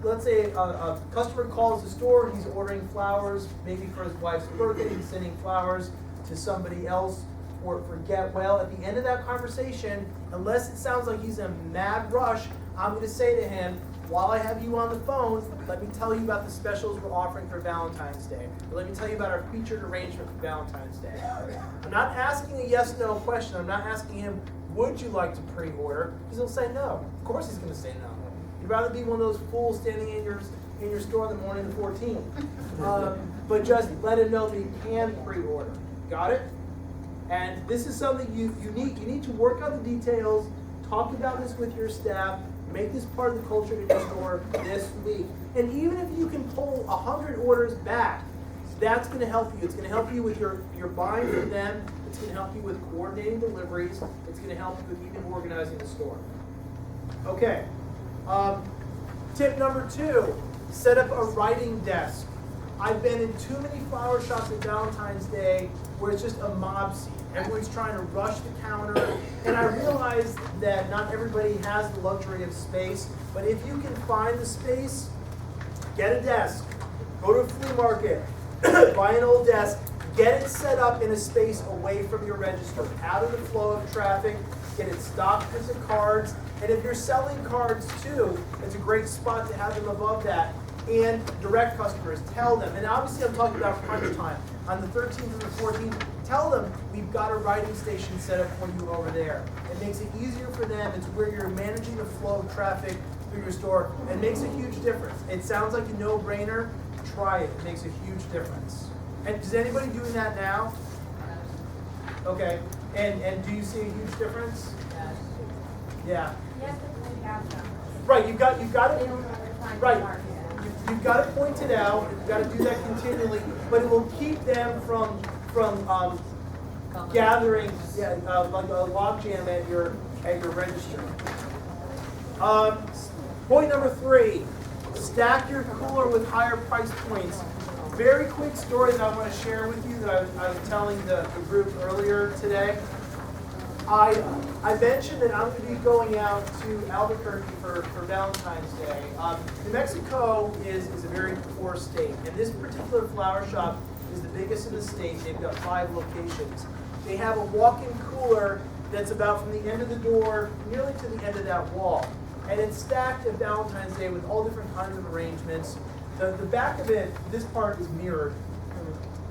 let's say a customer calls the store, he's ordering flowers, maybe for his wife's birthday, he's sending flowers to somebody else for get well. At the end of that conversation, unless it sounds like he's in a mad rush, I'm going to say to him, while I have you on the phone, let me tell you about the specials we're offering for Valentine's Day. Or let me tell you about our featured arrangement for Valentine's Day. I'm not asking a yes/no question. I'm not asking him, would you like to pre-order? Because he'll say no. Of course he's going to say no. You'd rather be one of those fools standing in your store on the morning of the 14th. But just let him know that he can pre-order. Got it? And this is something you need to work out the details, talk about this with your staff, make this part of the culture in your store this week. And even if you can pull 100 orders back, that's going to help you. It's going to help you with your buying from them. It's going to help you with coordinating deliveries. It's going to help you with even organizing the store. Okay. Tip number 2, set up a writing desk. I've been in too many flower shops at Valentine's Day where it's just a mob scene. Everyone's trying to rush the counter, and I realize that not everybody has the luxury of space, but if you can find the space, get a desk, go to a flea market, buy an old desk, get it set up in a space away from your register, out of the flow of traffic, get it stocked with the cards, and if you're selling cards too, it's a great spot to have them above that. And direct customers, tell them, and obviously I'm talking about crunch time, on the 13th and the 14th, tell them we've got a writing station set up for you over there. It makes it easier for them. It's where you're managing the flow of traffic through your store. It makes a huge difference. It sounds like a no-brainer. Try it. It makes a huge difference. And is anybody doing that now? Okay. And do you see a huge difference? Yeah. Yes, but we have them. Right. You've got it. They don't have the time to Right. market. You've got to point it out. You've got to do that continually, but it will keep them from gathering, like a logjam at your register. Point number 3: stack your cooler with higher price points. Very quick story that I want to share with you that I was telling the group earlier today. I mentioned that I'm going to be going out to Albuquerque for Valentine's Day. New Mexico is a very poor state, and this particular flower shop is the biggest in the state. They've got 5 locations. They have a walk-in cooler that's about from the end of the door nearly to the end of that wall. And it's stacked at Valentine's Day with all different kinds of arrangements. The back of it, this part is mirrored.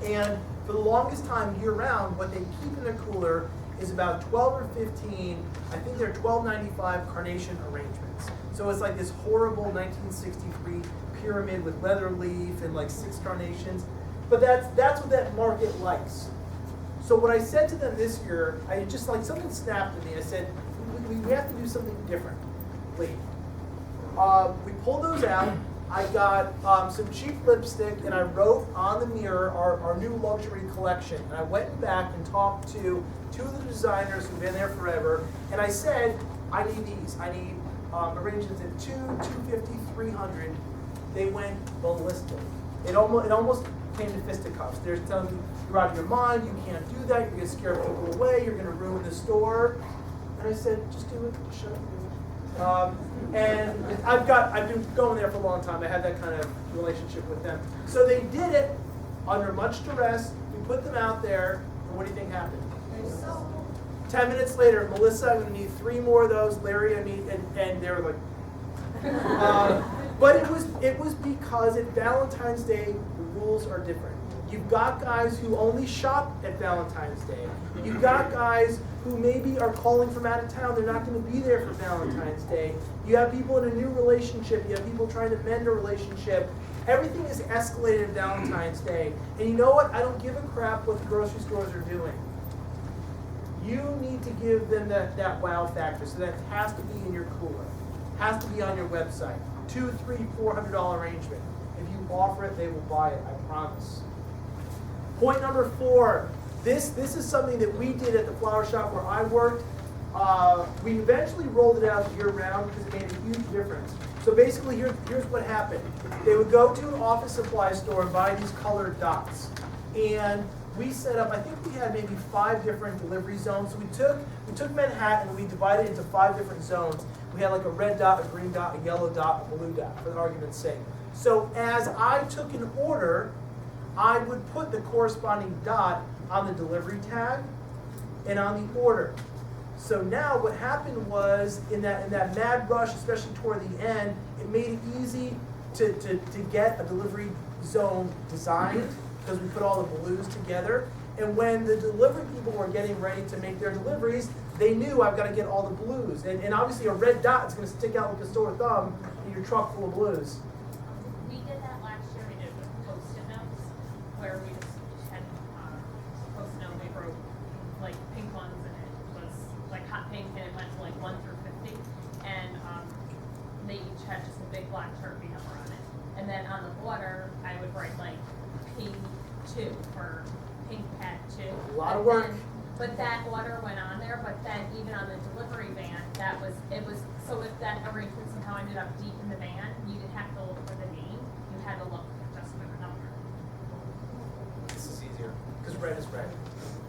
And for the longest time year-round, what they keep in the cooler is about 12 or 15, I think they're $12.95 carnation arrangements. So it's like this horrible 1963 pyramid with leather leaf and like 6 carnations. But that's what that market likes. So what I said to them this year, I just like something snapped at me. I said, we have to do something different. We pulled those out. I got some cheap lipstick and I wrote on the mirror our new luxury collection. And I went back and talked to 2 of the designers who've been there forever. And I said, I need these. I need arrangements at 2, 250, 300. They went ballistic. It almost came to fisticuffs. They're telling me, you're out of your mind, you can't do that, you're going to scare people away, you're going to ruin the store. And I said, just do it, shut up, do it. And I've been going there for a long time. I had that kind of relationship with them. So they did it under much duress. We put them out there, and what do you think happened? 10 minutes later, Melissa, I'm going to need 3 more of those. Larry, I need, and they were like, but it was because at Valentine's Day, the rules are different. You've got guys who only shop at Valentine's Day. You've got guys who maybe are calling from out of town. They're not going to be there for Valentine's Day. You have people in a new relationship. You have people trying to mend a relationship. Everything is escalated at Valentine's Day. And you know what? I don't give a crap what the grocery stores are doing. You need to give them that wow factor. So that has to be in your cooler. Has to be on your website. $200, $300, $400 arrangement. If you offer it, they will buy it. I promise. Point number 4. This is something that we did at the flower shop where I worked. We eventually rolled it out year round because it made a huge difference. So basically, here's what happened. They would go to an office supply store and buy these colored dots. And we set up, I think we had maybe 5 different delivery zones. So we took Manhattan and we divided it into 5 different zones. We had like a red dot, a green dot, a yellow dot, a blue dot, for the argument's sake. So as I took an order, I would put the corresponding dot on the delivery tag and on the order. So now what happened was in that mad rush, especially toward the end, it made it easy to get a delivery zone designed because we put all the blues together. And when the delivery people were getting ready to make their deliveries, they knew I've got to get all the blues. And obviously a red dot is going to stick out like a sore thumb in your truck full of blues. We did that last year. We did it with Post-it notes, where we just had Post-it note. We wrote like pink ones, and it was like hot pink, and it went to like 1 through 50, and they each had just a big black Sharpie number on it. And then on the border, I would write like P2 or pink pad 2. A lot of work. But that order went on there, but then even on the delivery van, so if that arrangement somehow ended up deep in the van, you didn't have to look for the name, you had to look just for the number. This is easier, because red is red.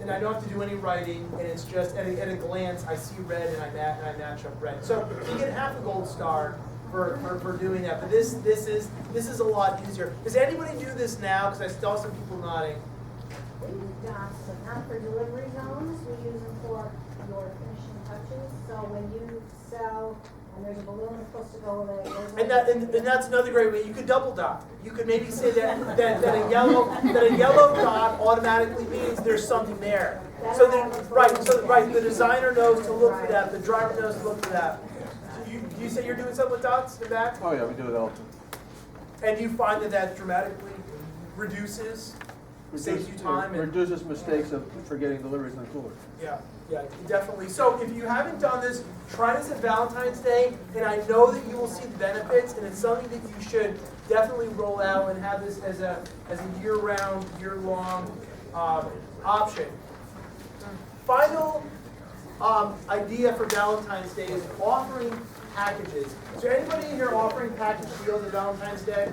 And I don't have to do any writing, and it's just, at a glance, I see red and I match up red. So you get half a gold star for doing that, but this is a lot easier. Does anybody do this now? Because I saw some people nodding. We use dots, but not for delivery zones, we use them for your finishing touches. So when you sell, and there's a balloon that's supposed to go with it. And that's another great way. You could double dot. You could maybe say that a yellow dot automatically means there's something there. So the designer knows to look for that. The driver knows to look for that. So you say you're doing something with dots in the back? Oh yeah, we do it all the time. And you find that dramatically reduces. Saves you time. And reduces mistakes of forgetting deliveries in the cooler. Yeah, definitely. So if you haven't done this, try this at Valentine's Day, and I know that you will see the benefits, and it's something that you should definitely roll out and have this as a year-round, year-long option. Final idea for Valentine's Day is offering packages. Is there anybody in here offering package deals at Valentine's Day?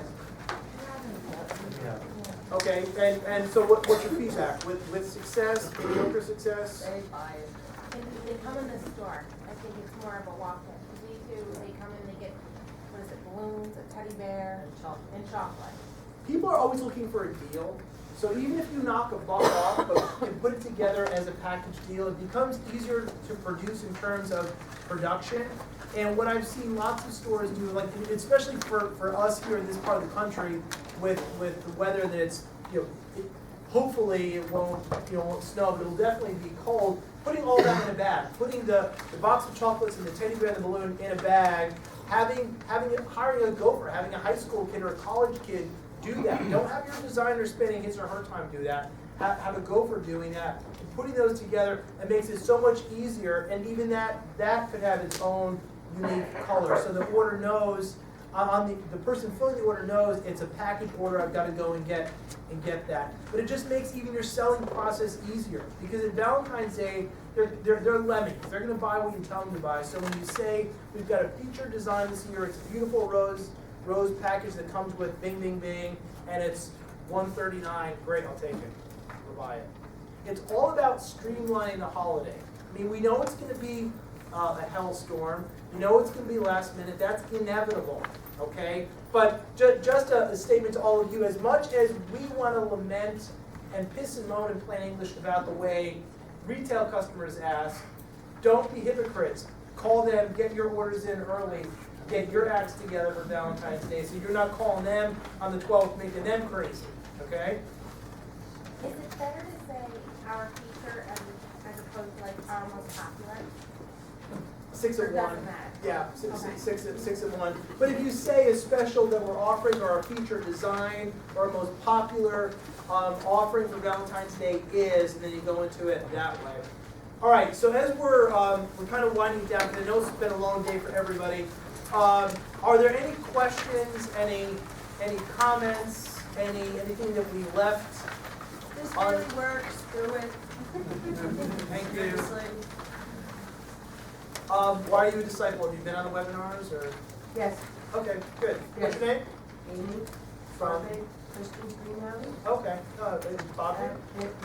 Okay, and so what's your feedback? With success, mediocre success? They buy it. They come in the store. I think it's more of a walk-in. They come in, they get, what is it, balloons, a teddy bear, and chocolate. People are always looking for a deal. So even if you knock a buck off, but you can put it together as a package deal, it becomes easier to produce in terms of production. And what I've seen lots of stores do, like especially for us here in this part of the country, with the weather that it's, hopefully it won't snow, but it'll definitely be cold. putting all that in a bag, putting the box of chocolates and the teddy bear and the balloon in a bag, hiring a gopher, having a high school kid or a college kid do that. Don't have your designer spending his or her time do that. Have a gopher doing that. And putting those together, it makes it so much easier, and even that could have its own unique color. So the order knows, the person filling the order knows it's a package order, I've got to go and get that. But it just makes even your selling process easier, because at Valentine's Day, they're lemmings. They're going to buy what you tell them to buy. So when you say, we've got a featured design this year, it's a beautiful rose package that comes with bing, bing, bing, and it's $139, great, I'll take it. We'll buy it. It's all about streamlining the holiday. I mean, we know it's going to be a hellstorm. We know it's going to be last minute. That's inevitable, okay? But just a statement to all of you, as much as we want to lament and piss and moan in plain English about the way retail customers ask, don't be hypocrites. Call them, get your orders in early, get your acts together for Valentine's Day, so you're not calling them on the 12th, making them crazy, okay? Is it better to say our feature as opposed to like our most popular? 6 Or of doesn't 1. matter? Yeah, Okay. six of 1. But if you say a special that we're offering, or our featured design, or our most popular offering for Valentine's Day is, and then you go into it that way. All right, so as we're kind of winding down, because I know it's been a long day for everybody. Are there any questions, any comments, anything that we left? This really works, do it. Thank you. Seriously. Why are you a disciple? Have you been on the webinars, or? Yes. Okay, good. What's your name? Amy, From? Christian's Greenhouse. Okay. Bobby?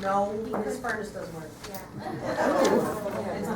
No, this furnace doesn't work. Yeah. It's